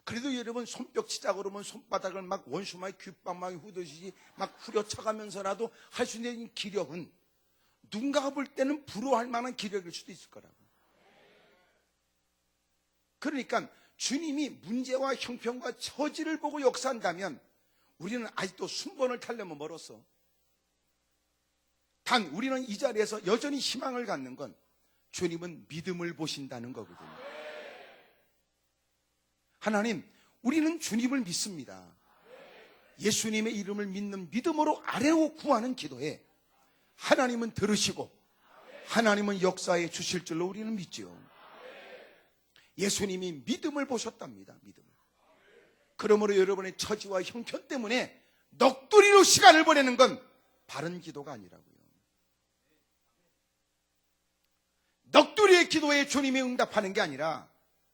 그래도 여러분 손뼉치자 그러면 손바닥을 막 원수막이 귓방망이 후드시지 막 후려쳐가면서라도 할 수 있는 기력은 누군가가 볼 때는 부러워할 만한 기력일 수도 있을 거라고. 그러니까 주님이 문제와 형편과 처지를 보고 역사한다면 우리는 아직도 순번을 타려면 멀었어. 단 우리는 이 자리에서 여전히 희망을 갖는 건 주님은 믿음을 보신다는 거거든요. 하나님, 우리는 주님을 믿습니다. 예수님의 이름을 믿는 믿음으로 아뢰고 구하는 기도에 하나님은 들으시고 하나님은 역사해 주실 줄로 우리는 믿죠. 예수님이 믿음을 보셨답니다. 믿음을. 그러므로 여러분의 처지와 형편 때문에 넋두리로 시간을 보내는 건 바른 기도가 아니라고요. 넋두리의 기도에 주님이 응답하는 게 아니라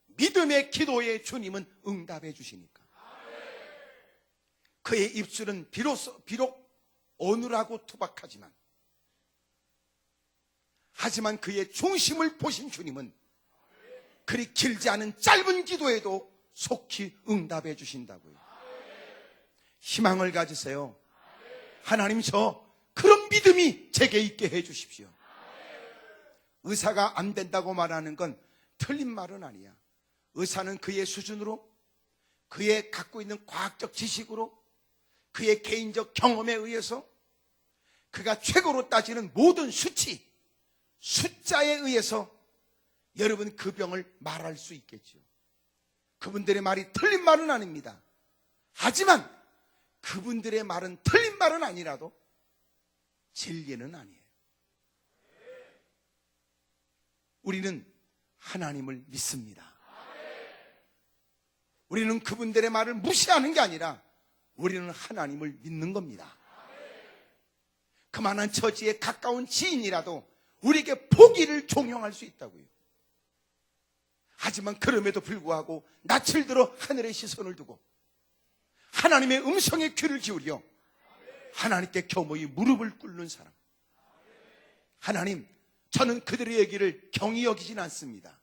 믿음의 기도에 주님은 응답해 주시니까. 그의 입술은 비록 어눌하고 투박하지만, 하지만 그의 중심을 보신 주님은 그리 길지 않은 짧은 기도에도 속히 응답해 주신다고요. 희망을 가지세요. 하나님, 저 그런 믿음이 제게 있게 해 주십시오. 의사가 안 된다고 말하는 건 틀린 말은 아니야. 의사는 그의 수준으로, 그의 갖고 있는 과학적 지식으로, 그의 개인적 경험에 의해서 그가 최고로 따지는 모든 수치, 숫자에 의해서 여러분 그 병을 말할 수 있겠죠. 그분들의 말이 틀린 말은 아닙니다. 하지만 그분들의 말은 틀린 말은 아니라도 진리는 아니에요. 우리는 하나님을 믿습니다. 우리는 그분들의 말을 무시하는 게 아니라 우리는 하나님을 믿는 겁니다. 그만한 처지에 가까운 지인이라도 우리에게 포기를 종용할 수 있다고요. 하지만 그럼에도 불구하고 낯을 들어 하늘의 시선을 두고 하나님의 음성에 귀를 기울여 하나님께 겸허히 무릎을 꿇는 사람. 하나님, 저는 그들의 얘기를 경히 여기진 않습니다.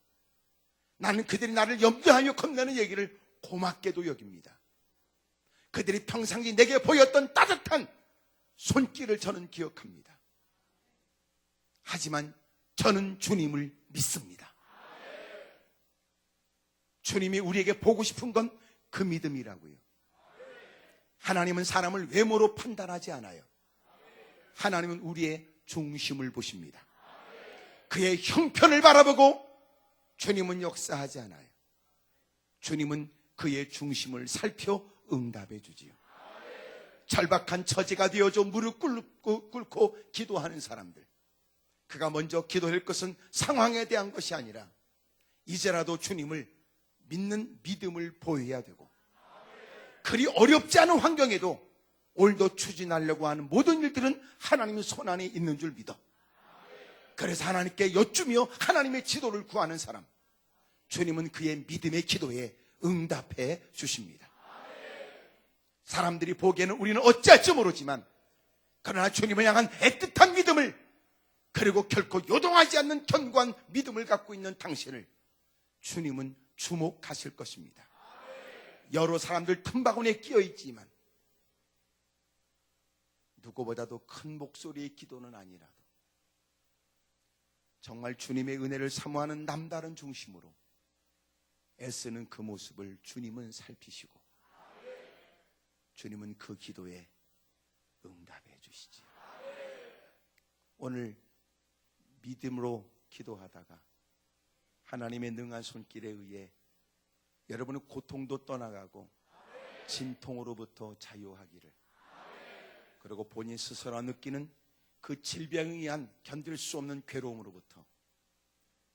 나는 그들이 나를 염려하며 겁내는 얘기를 고맙게도 여깁니다. 그들이 평상시 내게 보였던 따뜻한 손길을 저는 기억합니다. 하지만 저는 주님을 믿습니다. 주님이 우리에게 보고 싶은 건 그 믿음이라고요. 하나님은 사람을 외모로 판단하지 않아요. 하나님은 우리의 중심을 보십니다. 그의 형편을 바라보고 주님은 역사하지 않아요. 주님은 그의 중심을 살펴 응답해 주지요. 절박한 처지가 되어져 무릎 꿇고 기도하는 사람들, 그가 먼저 기도할 것은 상황에 대한 것이 아니라 이제라도 주님을 믿는 믿음을 보여야 되고, 그리 어렵지 않은 환경에도 오늘도 추진하려고 하는 모든 일들은 하나님의 손안에 있는 줄 믿어. 그래서 하나님께 여쭈며 하나님의 지도를 구하는 사람, 주님은 그의 믿음의 기도에 응답해 주십니다. 사람들이 보기에는 우리는 어찌할지 모르지만, 그러나 주님을 향한 애틋한 믿음을, 그리고 결코 요동하지 않는 견고한 믿음을 갖고 있는 당신을 주님은 주목하실 것입니다. 여러 사람들 틈바구니에 끼어 있지만 누구보다도 큰 목소리의 기도는 아니라도 정말 주님의 은혜를 사모하는 남다른 중심으로 애쓰는 그 모습을 주님은 살피시고 주님은 그 기도에 응답해 주시지. 오늘 믿음으로 기도하다가 하나님의 능한 손길에 의해 여러분의 고통도 떠나가고 진통으로부터 자유하기를, 그리고 본인 스스로 느끼는 그 질병에 의한 견딜 수 없는 괴로움으로부터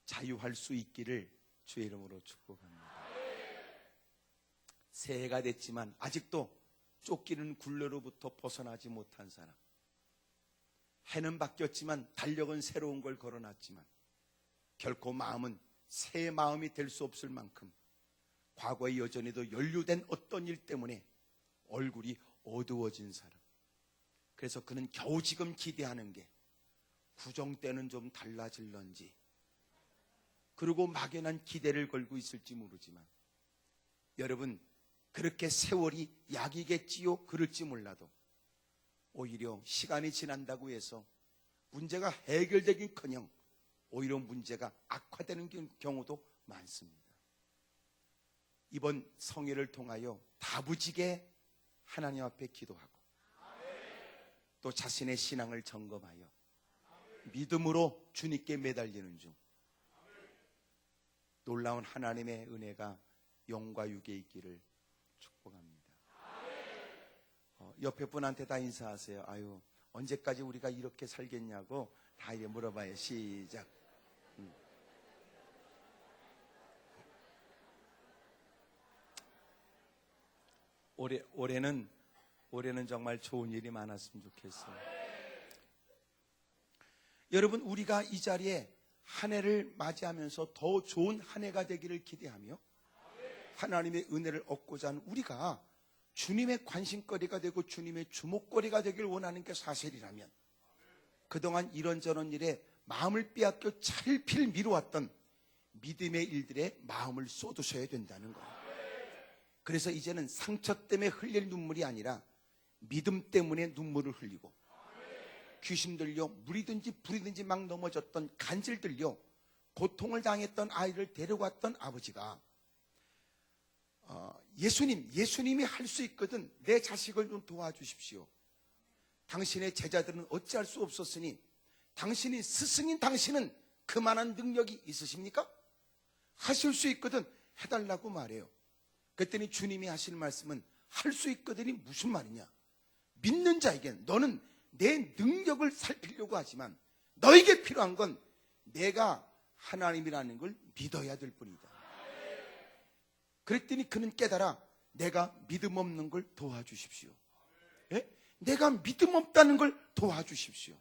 자유할 수 있기를 주의 이름으로 축복합니다. 새해가 됐지만 아직도 쫓기는 굴레로부터 벗어나지 못한 사람, 해는 바뀌었지만 달력은 새로운 걸 걸어놨지만 결코 마음은 새 마음이 될 수 없을 만큼 과거에 여전히도 연루된 어떤 일 때문에 얼굴이 어두워진 사람, 그래서 그는 겨우 지금 기대하는 게 구정 때는 좀 달라질런지, 그리고 막연한 기대를 걸고 있을지 모르지만, 여러분, 그렇게 세월이 약이겠지요 그럴지 몰라도 오히려 시간이 지난다고 해서 문제가 해결되긴커녕 오히려 문제가 악화되는 경우도 많습니다. 이번 성회를 통하여 다부지게 하나님 앞에 기도하고 또 자신의 신앙을 점검하여 믿음으로 주님께 매달리는 중 놀라운 하나님의 은혜가 영과 육에 있기를 축복합니다. 옆에 분한테 다 인사하세요. 아유, 언제까지 우리가 이렇게 살겠냐고 다 이래 물어봐요. 시작. 올해는 정말 좋은 일이 많았으면 좋겠어요. 여러분, 우리가 이 자리에 한 해를 맞이하면서 더 좋은 한 해가 되기를 기대하며 하나님의 은혜를 얻고자 하는 우리가 주님의 관심거리가 되고 주님의 주목거리가 되길 원하는 게 사실이라면, 그동안 이런저런 일에 마음을 빼앗겨 차일피일 미루었던 믿음의 일들에 마음을 쏟으셔야 된다는 거예요. 그래서 이제는 상처 때문에 흘릴 눈물이 아니라 믿음 때문에 눈물을 흘리고, 귀신 들려 물이든지 불이든지 막 넘어졌던 간질 들려 고통을 당했던 아이를 데려왔던 아버지가 예수님이 할 수 있거든 내 자식을 좀 도와주십시오. 당신의 제자들은 어찌할 수 없었으니 당신이 스승인 당신은 그만한 능력이 있으십니까? 하실 수 있거든 해달라고 말해요. 그랬더니 주님이 하실 말씀은 할 수 있거든이 무슨 말이냐? 믿는 자에겐 너는 내 능력을 살피려고 하지만 너에게 필요한 건 내가 하나님이라는 걸 믿어야 될 뿐이다. 그랬더니 그는 깨달아 내가 믿음 없는 걸 도와주십시오. 예? 내가 믿음 없다는 걸 도와주십시오.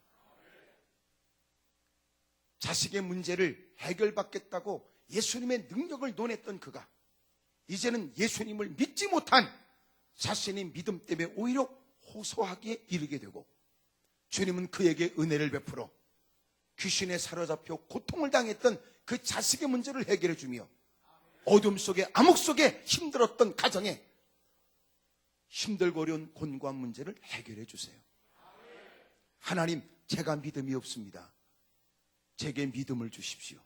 자식의 문제를 해결받겠다고 예수님의 능력을 논했던 그가 이제는 예수님을 믿지 못한 자신의 믿음 때문에 오히려 호소하기에 이르게 되고 주님은 그에게 은혜를 베풀어 귀신에 사로잡혀 고통을 당했던 그 자식의 문제를 해결해 주며 어둠 속에 암흑 속에 힘들었던 가정에 힘들고 어려운 곤고한 문제를 해결해 주세요. 하나님, 제가 믿음이 없습니다. 제게 믿음을 주십시오.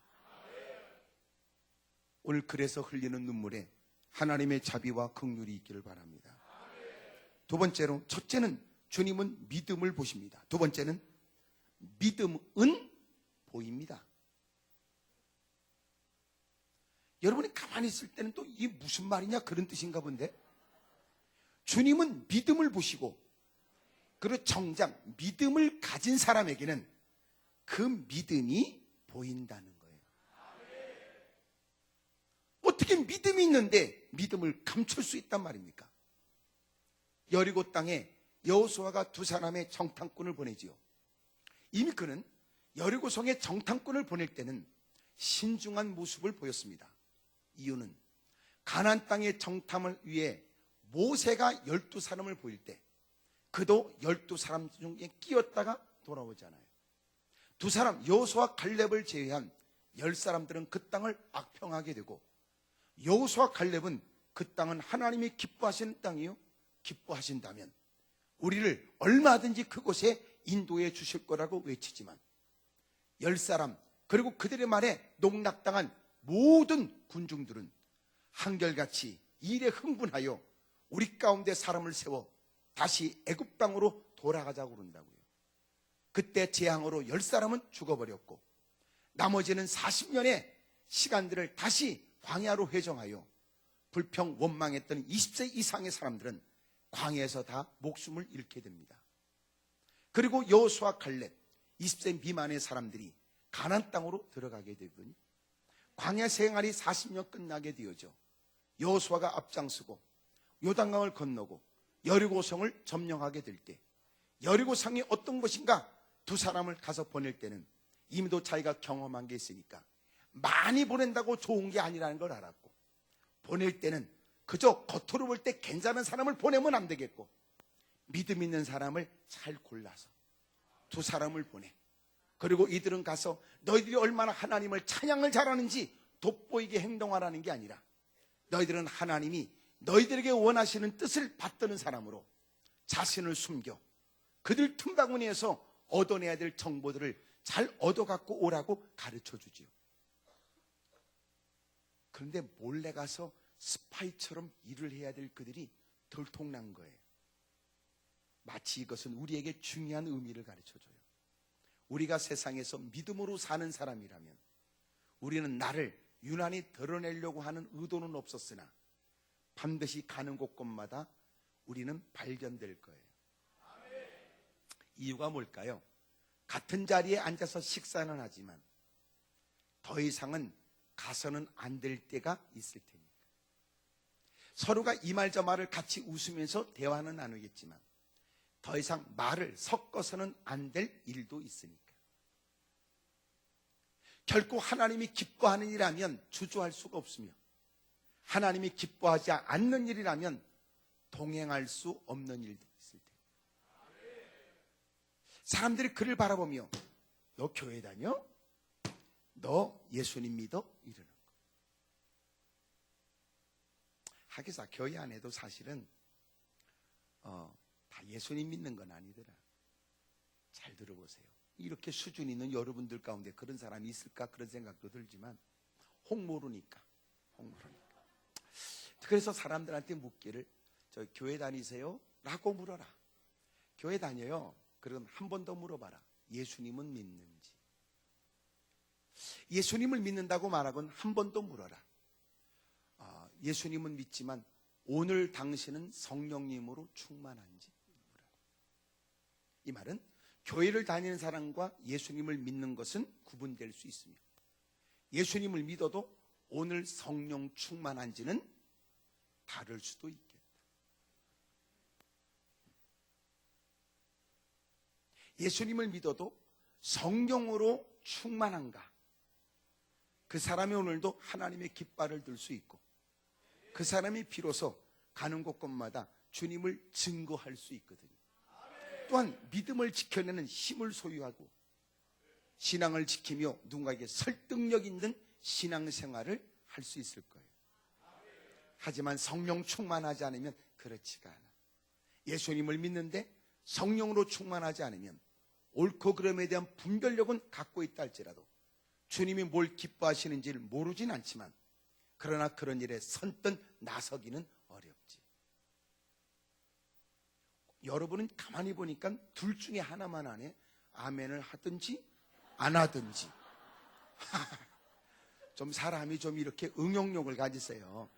오늘 그래서 흘리는 눈물에 하나님의 자비와 긍휼이 있기를 바랍니다. 두 번째로, 첫째는 주님은 믿음을 보십니다. 두 번째는 믿음은 보입니다. 여러분이 가만히 있을 때는 또 이게 무슨 말이냐 그런 뜻인가 본데, 주님은 믿음을 보시고 그리고 정작 믿음을 가진 사람에게는 그 믿음이 보인다는 거예요. 어떻게 믿음이 있는데 믿음을 감출 수 있단 말입니까? 여리고 땅에 여호수아가 두 사람의 정탐꾼을 보내지요. 이미 그는 여리고성에 정탐꾼을 보낼 때는 신중한 모습을 보였습니다. 이유는 가나안 땅의 정탐을 위해 모세가 12사람을 보일 때 그도 12사람 중에 끼었다가 돌아오잖아요. 두 사람 여호수아 갈렙을 제외한 10사람들은 그 땅을 악평하게 되고 여호수아 갈렙은 그 땅은 하나님이 기뻐하시는 땅이요, 기뻐하신다면 우리를 얼마든지 그곳에 인도해 주실 거라고 외치지만 10사람 그리고 그들의 말에 농락당한 모든 군중들은 한결같이 일에 흥분하여 우리 가운데 사람을 세워 다시 애굽 땅으로 돌아가자고 그런다고요. 그때 재앙으로 10사람은 죽어버렸고 나머지는 40년의 시간들을 다시 광야로 회정하여 불평 원망했던 20세 이상의 사람들은 광야에서 다 목숨을 잃게 됩니다. 그리고 여호수아 갈렙 20세 미만의 사람들이 가나안 땅으로 들어가게 되더니 광야 생활이 40년 끝나게 되어져 여호수아가 앞장서고 요단강을 건너고 여리고성을 점령하게 될 때 여리고성이 어떤 곳인가 두 사람을 가서 보낼 때는 이미도 자기가 경험한 게 있으니까 많이 보낸다고 좋은 게 아니라는 걸 알았고 보낼 때는 그저 겉으로 볼 때 괜찮은 사람을 보내면 안 되겠고 믿음 있는 사람을 잘 골라서 두 사람을 보내. 그리고 이들은 가서 너희들이 얼마나 하나님을 찬양을 잘하는지 돋보이게 행동하라는 게 아니라 너희들은 하나님이 너희들에게 원하시는 뜻을 받드는 사람으로 자신을 숨겨 그들 틈바구니에서 얻어내야 될 정보들을 잘 얻어갖고 오라고 가르쳐 주지요. 그런데 몰래 가서 스파이처럼 일을 해야 될 그들이 들통난 거예요. 마치 이것은 우리에게 중요한 의미를 가르쳐줘요. 우리가 세상에서 믿음으로 사는 사람이라면 우리는 나를 유난히 드러내려고 하는 의도는 없었으나 반드시 가는 곳곳마다 우리는 발견될 거예요. 이유가 뭘까요? 같은 자리에 앉아서 식사는 하지만 더 이상은 가서는 안 될 때가 있을 테니까. 서로가 이 말 저 말을 같이 웃으면서 대화는 나누겠지만 더 이상 말을 섞어서는 안 될 일도 있으니까. 결코 하나님이 기뻐하는 일이라면 주저할 수가 없으며 하나님이 기뻐하지 않는 일이라면 동행할 수 없는 일도 있을 테니까. 사람들이 그를 바라보며 너 교회 다녀? 너 예수님 믿어? 이러는 거. 하기사 교회 안에도 사실은 다 예수님 믿는 건 아니더라. 잘 들어보세요. 이렇게 수준 있는 여러분들 가운데 그런 사람이 있을까 그런 생각도 들지만 혹모르니까. 그래서 사람들한테 묻기를 저 교회 다니세요? 라고 물어라. 교회 다녀요? 그럼 한 번 더 물어봐라. 예수님은 믿는지. 예수님을 믿는다고 말하곤 한 번 더 물어라. 예수님은 믿지만 오늘 당신은 성령님으로 충만한지. 이 말은 교회를 다니는 사람과 예수님을 믿는 것은 구분될 수 있으며, 예수님을 믿어도 오늘 성령 충만한지는 다를 수도 있겠다. 예수님을 믿어도 성령으로 충만한가? 그 사람이 오늘도 하나님의 깃발을 들 수 있고, 그 사람이 비로소 가는 곳곳마다 주님을 증거할 수 있거든요. 또한 믿음을 지켜내는 힘을 소유하고 신앙을 지키며 누군가에게 설득력 있는 신앙생활을 할 수 있을 거예요. 하지만 성령 충만하지 않으면 그렇지가 않아. 예수님을 믿는데 성령으로 충만하지 않으면 옳고 그름에 대한 분별력은 갖고 있다 할지라도 주님이 뭘 기뻐하시는지를 모르진 않지만, 그러나 그런 일에 선뜻 나서기는 어렵지. 여러분은 가만히 보니까 둘 중에 하나만 하네. 아멘을 하든지 안 하든지. 좀 사람이 좀 이렇게 응용력을 가지세요.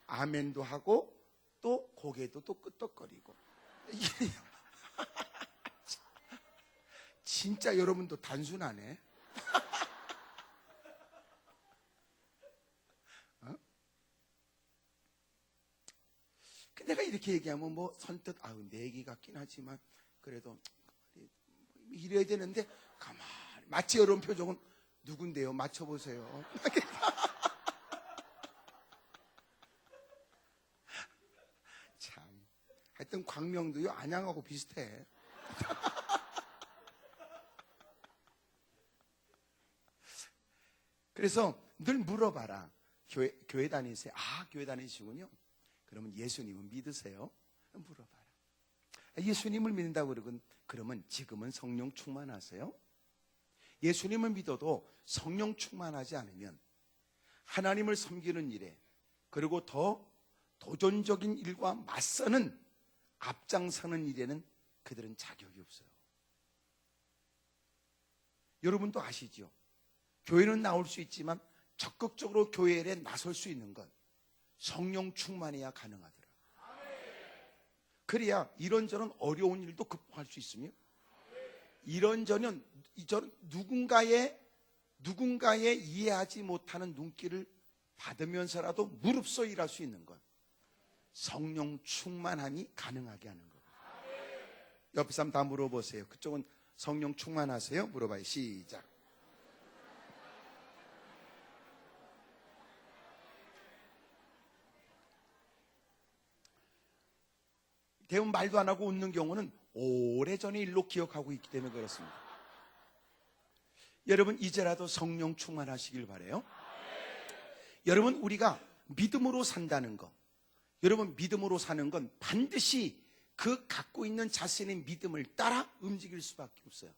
아멘도 하고 또 고개도 또 끄덕거리고. 진짜 여러분도 단순하네. 내가 이렇게 얘기하면 뭐 선뜻 내 얘기 같긴 하지만 그래도 이래야 되는데, 가만히 마치 여러분 표정은 누군데요? 맞춰보세요. 참, 하여튼 광명도요 안양하고 비슷해. 그래서 늘 물어봐라. 교회 다니세요? 교회 다니시군요. 그러면 예수님은 믿으세요? 물어봐라. 예수님을 믿는다고 그러면 지금은 성령 충만하세요? 예수님을 믿어도 성령 충만하지 않으면 하나님을 섬기는 일에, 그리고 더 도전적인 일과 맞서는 앞장서는 일에는 그들은 자격이 없어요. 여러분도 아시죠? 교회는 나올 수 있지만 적극적으로 교회에 나설 수 있는 건 성령 충만해야 가능하더라. 그래야 이런저런 어려운 일도 극복할 수 있으며, 이런저런 누군가의 이해하지 못하는 눈길을 받으면서라도 무릅서 일할 수 있는 건 성령 충만함이 가능하게 하는 거고. 옆에 사람 다 물어보세요. 그쪽은 성령 충만하세요? 물어봐요. 시작. 대부분 말도 안 하고 웃는 경우는 오래전의 일로 기억하고 있기 때문에 그렇습니다. 여러분, 이제라도 성령 충만하시길 바라요. 여러분, 우리가 믿음으로 산다는 거, 여러분, 믿음으로 사는 건 반드시 그 갖고 있는 자신의 믿음을 따라 움직일 수밖에 없어요.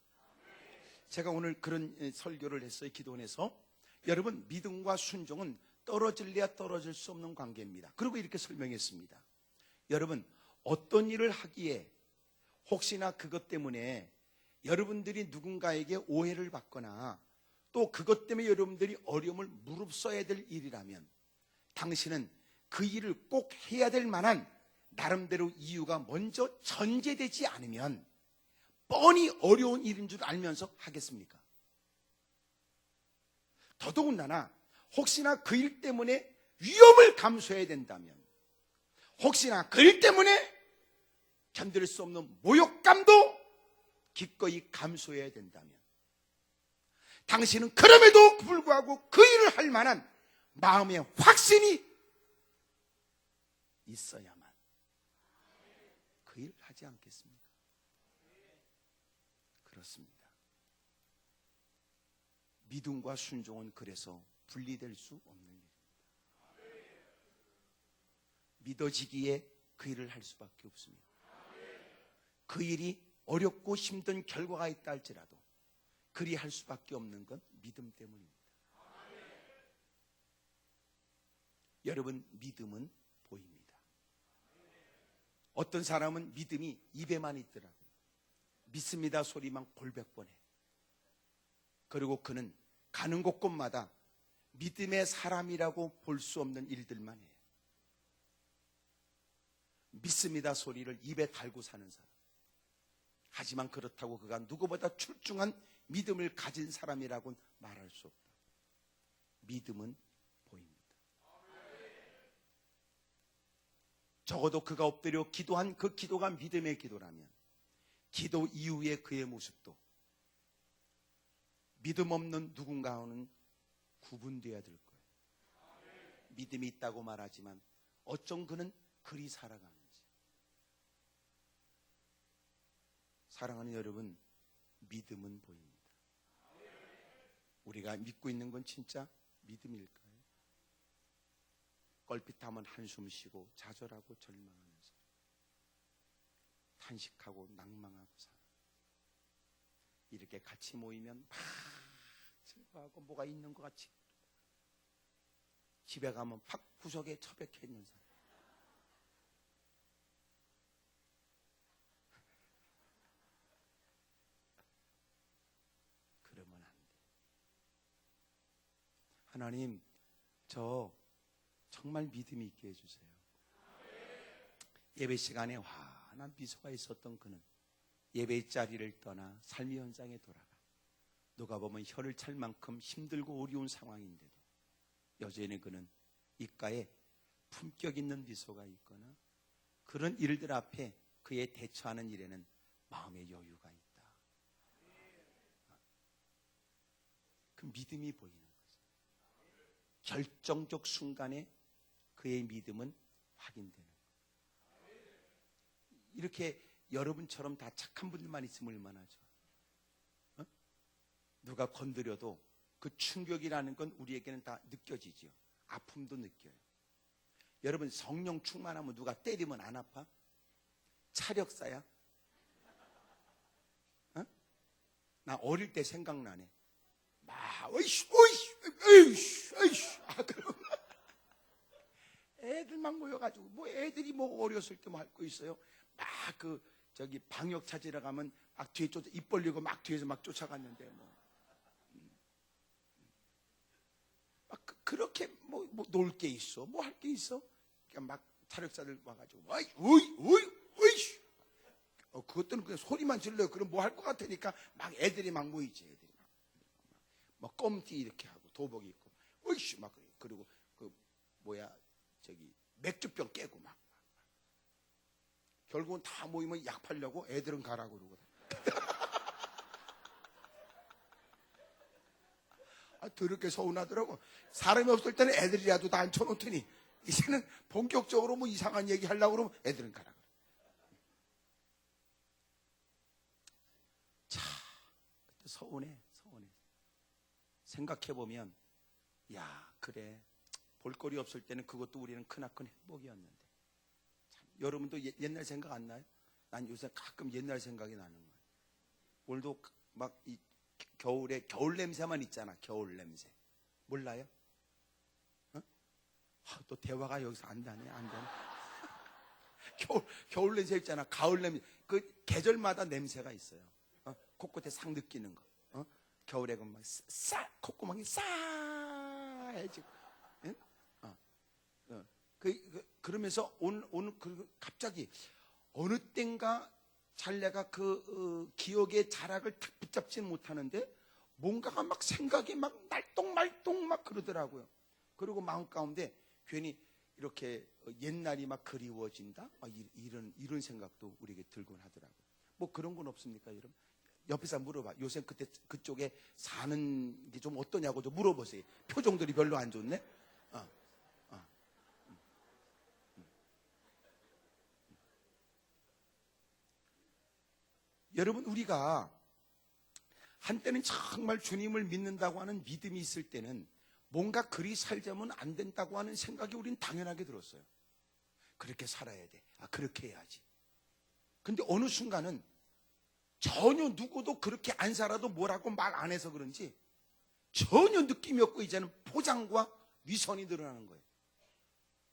제가 오늘 그런 설교를 했어요. 기도원에서. 여러분, 믿음과 순종은 떨어질래야 떨어질 수 없는 관계입니다. 그리고 이렇게 설명했습니다. 여러분, 어떤 일을 하기에 혹시나 그것 때문에 여러분들이 누군가에게 오해를 받거나 또 그것 때문에 여러분들이 어려움을 무릅써야 될 일이라면, 당신은 그 일을 꼭 해야 될 만한 나름대로 이유가 먼저 전제되지 않으면 뻔히 어려운 일인 줄 알면서 하겠습니까? 더더군다나 혹시나 그 일 때문에 위험을 감수해야 된다면, 혹시나 그 일 때문에 견딜 수 없는 모욕감도 기꺼이 감수해야 된다면, 당신은 그럼에도 불구하고 그 일을 할 만한 마음의 확신이 있어야만 그 일을 하지 않겠습니까? 그렇습니다. 믿음과 순종은 그래서 분리될 수 없는 일입니다. 믿어지기에 그 일을 할 수밖에 없습니다. 그 일이 어렵고 힘든 결과가 있다 할지라도 그리 할 수밖에 없는 건 믿음 때문입니다. 여러분, 믿음은 보입니다. 어떤 사람은 믿음이 입에만 있더라고요. 믿습니다 소리만 골백번 해. 그리고 그는 가는 곳곳마다 믿음의 사람이라고 볼 수 없는 일들만 해요. 믿습니다 소리를 입에 달고 사는 사람. 하지만 그렇다고 그가 누구보다 출중한 믿음을 가진 사람이라고는 말할 수 없다. 믿음은 보입니다. 적어도 그가 엎드려 기도한 그 기도가 믿음의 기도라면 기도 이후의 그의 모습도 믿음 없는 누군가와는 구분되어야 될 거예요. 믿음이 있다고 말하지만 어쩜 그는 그리 살아가는지. 사랑하는 여러분, 믿음은 보입니다. 우리가 믿고 있는 건 진짜 믿음일까요? 껄핏하면 한숨 쉬고 좌절하고 절망하면서 탄식하고 낭망하고 살아. 이렇게 같이 모이면 막 즐거워하고 뭐가 있는 것 같이, 집에 가면 팍 구석에 처박혀 있는 사람. 그러면 안 돼. 하나님, 저 정말 믿음이 있게 해주세요. 예배 시간에 환한 미소가 있었던 그는 예배의 자리를 떠나 삶의 현장에 돌아가 누가 보면 혀를 찰 만큼 힘들고 어려운 상황인데도 여전히 그는 입가에 품격 있는 미소가 있거나 그런 일들 앞에 그의 대처하는 일에는 마음의 여유가 있다. 그 믿음이 보이는 거죠. 결정적 순간에 그의 믿음은 확인되는 거예요. 이렇게 여러분처럼 다 착한 분들만 있으면 얼마나 좋아. 누가 건드려도 그 충격이라는 건 우리에게는 다 느껴지죠. 아픔도 느껴요. 여러분, 성령 충만하면 누가 때리면 안 아파? 차력사야? 나 어릴 때 생각나네. 막 어이씨 애들만 모여가지고 뭐 애들이 뭐 어렸을 때 뭐 할 거 있어요. 막 그 저기 방역 찾으러 가면 막 뒤에 입 벌리고 막 뒤에서 막 쫓아갔는데 막 그렇게 뭐 놀 게 있어, 뭐 할 게 있어. 그러니까 막 차력사들 와가지고 어이 그것들은 그냥 소리만 질러요. 그럼 뭐 할 것 같으니까 막 애들이 막 모이지. 애들이 막 껌띠 이렇게 하고 도복 입고 어이씨 막 그리고 그 뭐야 저기 맥주병 깨고 막 결국은 다 모이면 약 팔려고 애들은 가라고 그러거든. 더럽게 서운하더라고. 사람이 없을 때는 애들이라도 다 앉혀놓더니 이제는 본격적으로 뭐 이상한 얘기 하려고 그러면 애들은 가라 그래. 자, 서운해. 생각해보면 야 그래 볼거리 없을 때는 그것도 우리는 크나큰 행복이었는데 참, 여러분도 옛날 생각 안 나요? 난 요새 가끔 옛날 생각이 나는 거예요. 오늘도 막 이 겨울에 겨울 냄새만 있잖아. 겨울 냄새 몰라요? 또 대화가 여기서 안 되네. 겨울 냄새 있잖아. 가을 냄새. 그 계절마다 냄새가 있어요. 코끝에 싹 느끼는 거. 겨울에 그 막 콧구멍이 싸해지고. 그러면서 오늘 갑자기 어느 땐가 잘 내가 그 기억의 자락을 탁 붙잡지는 못하는데 뭔가가 막 생각이 막 말똥말똥 막 그러더라고요. 그리고 마음 가운데 괜히 이렇게 옛날이 막 그리워진다? 막 이런 생각도 우리에게 들곤 하더라고요. 뭐 그런 건 없습니까, 여러분? 옆에서 물어봐. 요새 그때 그쪽에 사는 게 좀 어떠냐고 좀 물어보세요. 표정들이 별로 안 좋네? 여러분, 우리가 한때는 정말 주님을 믿는다고 하는 믿음이 있을 때는 뭔가 그리 살자면 안 된다고 하는 생각이 우린 당연하게 들었어요. 그렇게 살아야 돼. 그렇게 해야지. 근데 어느 순간은 전혀 누구도 그렇게 안 살아도 뭐라고 말 안 해서 그런지 전혀 느낌이 없고 이제는 포장과 위선이 늘어나는 거예요.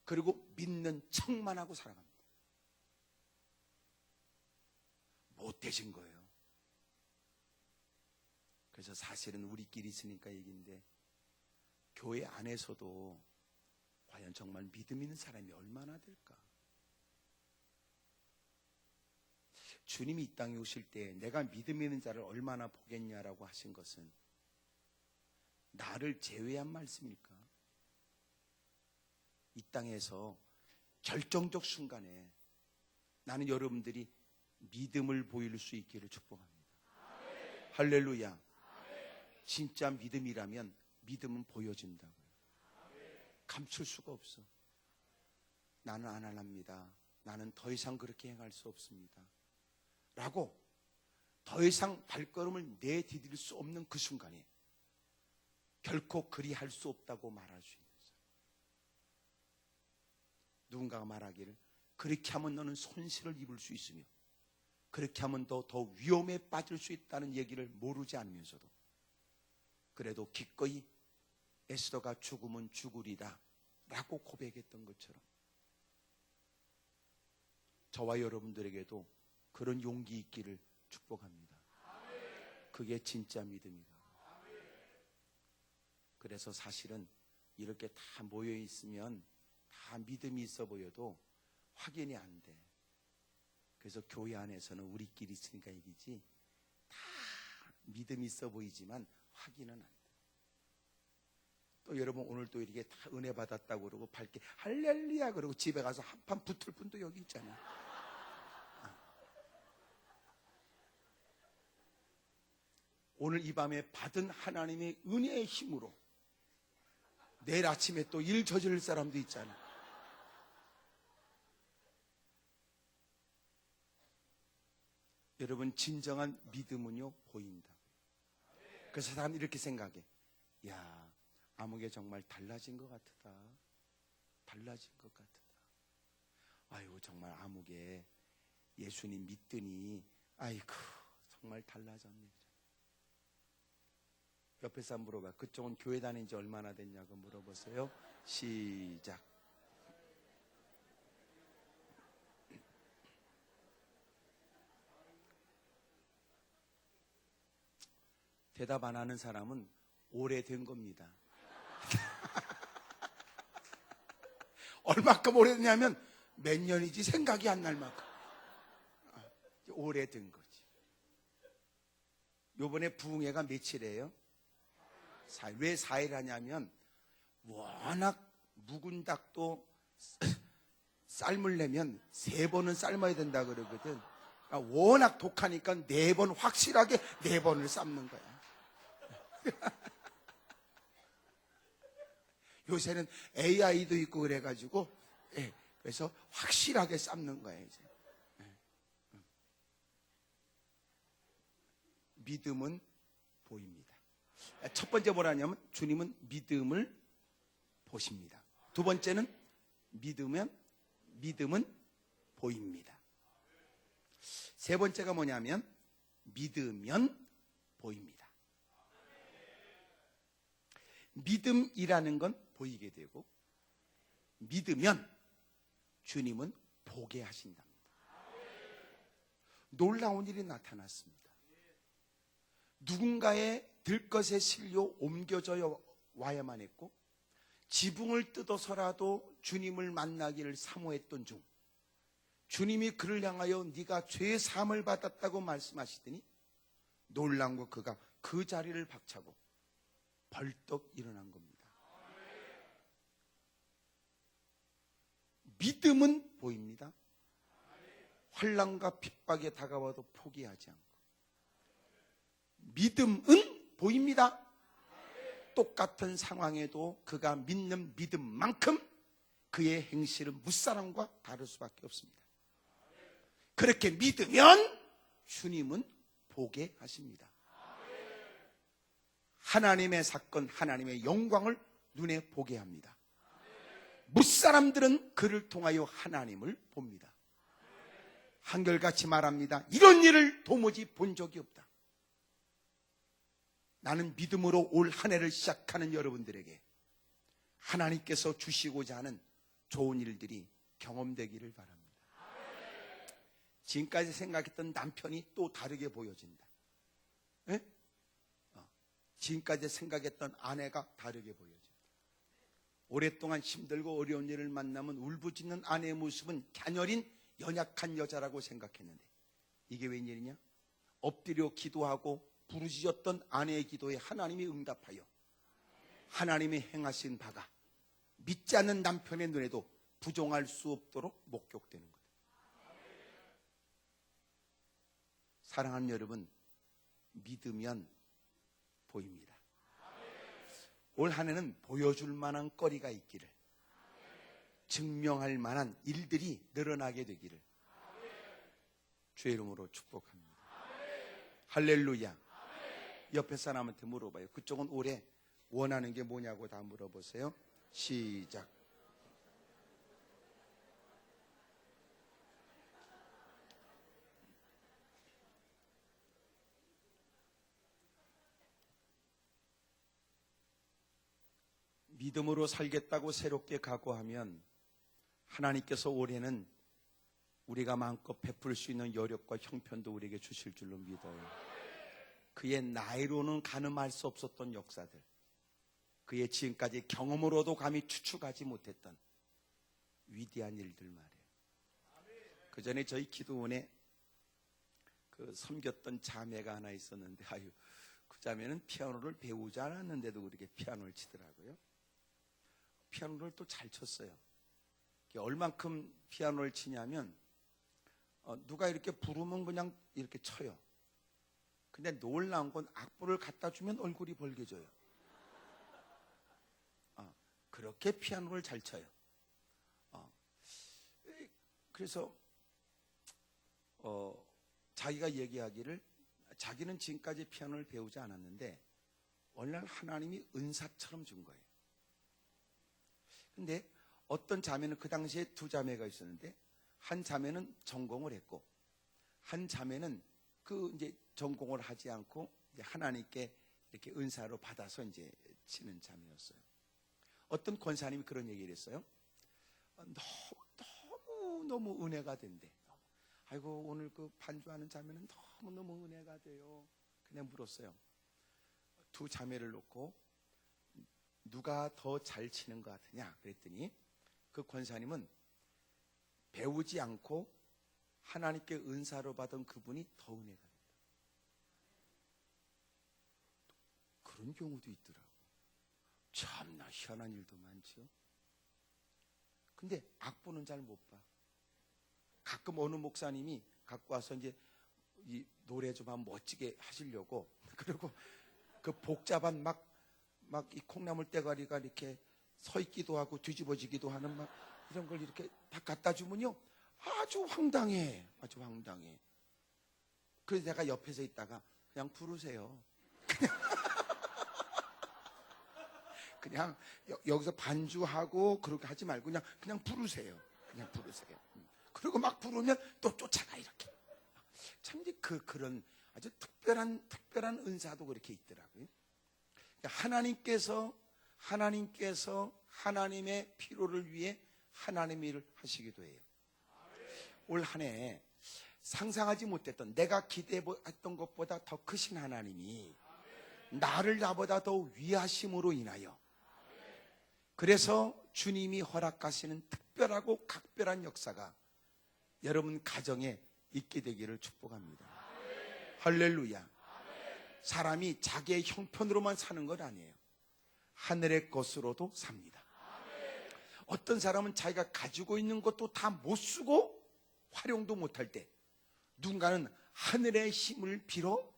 그리고 믿는 척만 하고 살아갑니다. 못 되신 거예요. 그래서 사실은 우리끼리 있으니까 얘기인데 교회 안에서도 과연 정말 믿음 있는 사람이 얼마나 될까? 주님이 이 땅에 오실 때 내가 믿음 있는 자를 얼마나 보겠냐라고 하신 것은 나를 제외한 말씀일까? 이 땅에서 결정적 순간에 나는 여러분들이 믿음을 보일 수 있기를 축복합니다. 할렐루야. 진짜 믿음이라면 믿음은 보여진다고요. 감출 수가 없어. 나는 안 할랍니다. 나는 더 이상 그렇게 행할 수 없습니다. 라고 더 이상 발걸음을 내디딜 수 없는 그 순간에 결코 그리할 수 없다고 말할 수 있는 사람. 누군가가 말하기를 그렇게 하면 너는 손실을 입을 수 있으며 그렇게 하면 더 위험에 빠질 수 있다는 얘기를 모르지 않으면서도 그래도 기꺼이 에스더가 죽으면 죽으리라 라고 고백했던 것처럼 저와 여러분들에게도 그런 용기 있기를 축복합니다. 그게 진짜 믿음이다. 그래서 사실은 이렇게 다 모여 있으면 다 믿음이 있어 보여도 확인이 안 돼. 그래서 교회 안에서는 우리끼리 있으니까 얘기지 다 믿음이 있어 보이지만 확인은 안 돼. 또 여러분 오늘 또 이렇게 다 은혜 받았다고 그러고 밝게 할렐루야 그러고 집에 가서 한판 붙을 분도 여기 있잖아. 오늘 이 밤에 받은 하나님의 은혜의 힘으로 내일 아침에 또 일 저지를 사람도 있잖아. 여러분 진정한 믿음은요 보인다. 그래서 사람이 이렇게 생각해. 야, 아무개 정말 달라진 것 같다. 달라진 것 같다. 아이고 정말 아무개 예수님 믿더니 아이고 정말 달라졌네. 옆에 사람 물어봐. 그쪽은 교회 다닌 지 얼마나 됐냐고 물어보세요. 시작. 대답 안 하는 사람은 오래된 겁니다. 얼마큼 오래됐냐면 몇 년이지 생각이 안 날 만큼 오래된 거지. 요번에 부흥회가 며칠이에요? 4일. 왜 4일 하냐면 워낙 묵은 닭도 삶을 내면 3번은 삶아야 된다 그러거든. 그러니까 워낙 독하니까 4번 확실하게 4번을 삶는 거야. 요새는 AI도 있고 그래가지고 그래서 확실하게 삶는 거예요. 이제. 믿음은 보입니다. 첫 번째 뭐라냐면 주님은 믿음을 보십니다. 두 번째는 믿음은 보입니다. 세 번째가 뭐냐면 믿으면 보입니다. 믿음이라는 건 보이게 되고 믿으면 주님은 보게 하신답니다. 놀라운 일이 나타났습니다. 누군가의 들것에 실려 옮겨져 와야만 했고 지붕을 뜯어서라도 주님을 만나기를 사모했던 중 주님이 그를 향하여 네가 죄 사함을 받았다고 말씀하시더니 놀란 거 그가 그 자리를 박차고 벌떡 일어난 겁니다. 믿음은 보입니다. 환난과 핍박에 다가와도 포기하지 않고 믿음은 보입니다. 똑같은 상황에도 그가 믿는 믿음만큼 그의 행실은 무사람과 다를 수밖에 없습니다. 그렇게 믿으면 주님은 보게 하십니다. 하나님의 사건, 하나님의 영광을 눈에 보게 합니다. 무사람들은 그를 통하여 하나님을 봅니다. 한결같이 말합니다. 이런 일을 도무지 본 적이 없다. 나는 믿음으로 올 한 해를 시작하는 여러분들에게 하나님께서 주시고자 하는 좋은 일들이 경험되기를 바랍니다. 지금까지 생각했던 남편이 또 다르게 보여진다. 에? 지금까지 생각했던 아내가 다르게 보여진다. 오랫동안 힘들고 어려운 일을 만나면 울부짖는 아내의 모습은 갸녀린 연약한 여자라고 생각했는데 이게 웬일이냐? 엎드려 기도하고 부르짖었던 아내의 기도에 하나님이 응답하여 하나님이 행하신 바가 믿지 않는 남편의 눈에도 부정할 수 없도록 목격되는 것. 사랑하는 여러분, 믿으면 보입니다. 올 한 해는 보여줄 만한 거리가 있기를, 증명할 만한 일들이 늘어나게 되기를 주의 이름으로 축복합니다. 할렐루야. 옆에 사람한테 물어봐요. 그쪽은 올해 원하는 게 뭐냐고 다 물어보세요. 시작. 믿음으로 살겠다고 새롭게 각오하면 하나님께서 올해는 우리가 마음껏 베풀 수 있는 여력과 형편도 우리에게 주실 줄로 믿어요. 그의 나이로는 가늠할 수 없었던 역사들, 그의 지금까지 경험으로도 감히 추측하지 못했던 위대한 일들 말이에요. 그 전에 저희 기도원에 그 섬겼던 자매가 하나 있었는데, 그 자매는 피아노를 배우지 않았는데도 그렇게 피아노를 치더라고요. 피아노를 또 잘 쳤어요. 얼만큼 피아노를 치냐면 누가 이렇게 부르면 그냥 이렇게 쳐요. 근데 놀라운 건 악보를 갖다 주면 얼굴이 벌개져요. 그렇게 피아노를 잘 쳐요. 그래서 자기가 얘기하기를 자기는 지금까지 피아노를 배우지 않았는데 어느 날 하나님이 은사처럼 준 거예요. 근데 어떤 자매는, 그 당시에 두 자매가 있었는데 한 자매는 전공을 했고 한 자매는 그 이제 전공을 하지 않고 이제 하나님께 이렇게 은사로 받아서 이제 치는 자매였어요. 어떤 권사님이 그런 얘기를 했어요. 너무 은혜가 된대. 아이고, 오늘 그 반주하는 자매는 너무 은혜가 돼요. 그냥 물었어요. 두 자매를 놓고 누가 더 잘 치는 것 같으냐 그랬더니 그 권사님은 배우지 않고 하나님께 은사로 받은 그분이 더 은혜가 된다. 그런 경우도 있더라고. 참나 희한한 일도 많죠. 근데 악보는 잘 못 봐. 가끔 어느 목사님이 갖고 와서 이제 이 노래 좀 한번 멋지게 하시려고, 그리고 그 복잡한 막 이 콩나물 대가리가 이렇게 서 있기도 하고 뒤집어지기도 하는 막 이런 걸 이렇게 다 갖다 주면요, 아주 황당해. 아주 황당해. 그래서 내가 옆에서 있다가 그냥 부르세요. 그냥 여기서 반주하고 그렇게 하지 말고 그냥 부르세요. 그냥 부르세요. 그리고 막 부르면 또 쫓아가 이렇게. 참 그런 아주 특별한 은사도 그렇게 있더라고요. 하나님께서 하나님의 필요를 위해 하나님의 일을 하시기도 해요. 올 한 해 상상하지 못했던, 내가 기대했던 것보다 더 크신 하나님이 나를 나보다 더 위하심으로 인하여, 그래서 주님이 허락하시는 특별하고 각별한 역사가 여러분 가정에 있게 되기를 축복합니다. 할렐루야. 사람이 자기의 형편으로만 사는 건 아니에요. 하늘의 것으로도 삽니다. 어떤 사람은 자기가 가지고 있는 것도 다 못 쓰고 활용도 못할 때 누군가는 하늘의 힘을 빌어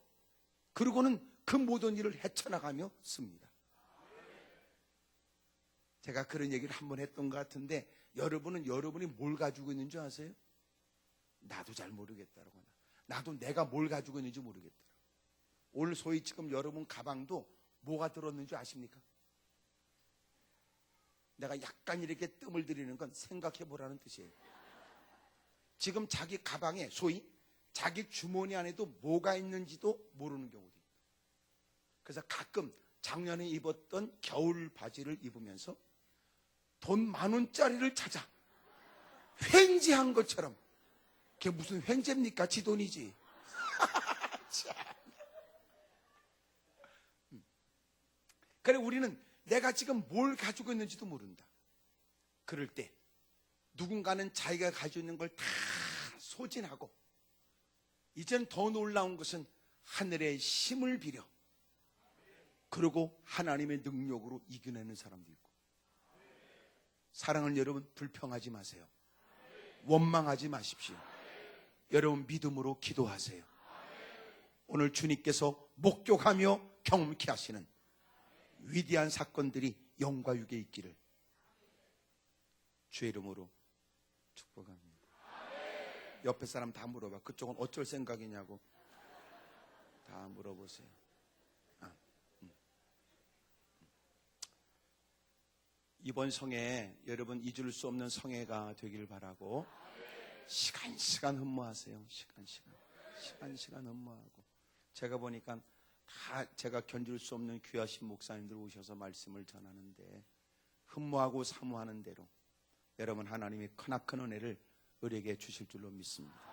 그리고는 그 모든 일을 헤쳐나가며 씁니다. 제가 그런 얘기를 한번 했던 것 같은데, 여러분이 뭘 가지고 있는 줄 아세요? 나도 잘 모르겠다라고. 나도 내가 뭘 가지고 있는지 모르겠다. 오늘 소위 지금 여러분 가방도 뭐가 들었는지 아십니까? 내가 약간 이렇게 뜸을 들이는 건 생각해 보라는 뜻이에요. 지금 자기 가방에, 소위 자기 주머니 안에도 뭐가 있는지도 모르는 경우도 있다. 그래서 가끔 작년에 입었던 겨울 바지를 입으면서 돈 10,000원짜리를 찾아 횡재한 것처럼. 그게 무슨 횡재입니까? 지 돈이지. 그래, 우리는 내가 지금 뭘 가지고 있는지도 모른다. 그럴 때 누군가는 자기가 가지고 있는 걸 다 소진하고 이젠 더 놀라운 것은 하늘의 힘을 빌어 그리고 하나님의 능력으로 이겨내는 사람도 있고. 사랑하는 여러분, 불평하지 마세요. 원망하지 마십시오. 여러분 믿음으로 기도하세요. 오늘 주님께서 목격하며 경험케 하시는 위대한 사건들이 영과 육에 있기를 주의 이름으로 축복합니다. 옆에 사람 다 물어봐. 그쪽은 어쩔 생각이냐고 다 물어보세요. 이번 성회 여러분 잊을 수 없는 성회가 되길 바라고 시간 흠모하세요. 시간 흠모하고. 제가 보니까 다 제가 견딜 수 없는 귀하신 목사님들 오셔서 말씀을 전하는데 흠모하고 사모하는 대로 여러분 하나님이 크나큰 은혜를 우리에게 주실 줄로 믿습니다.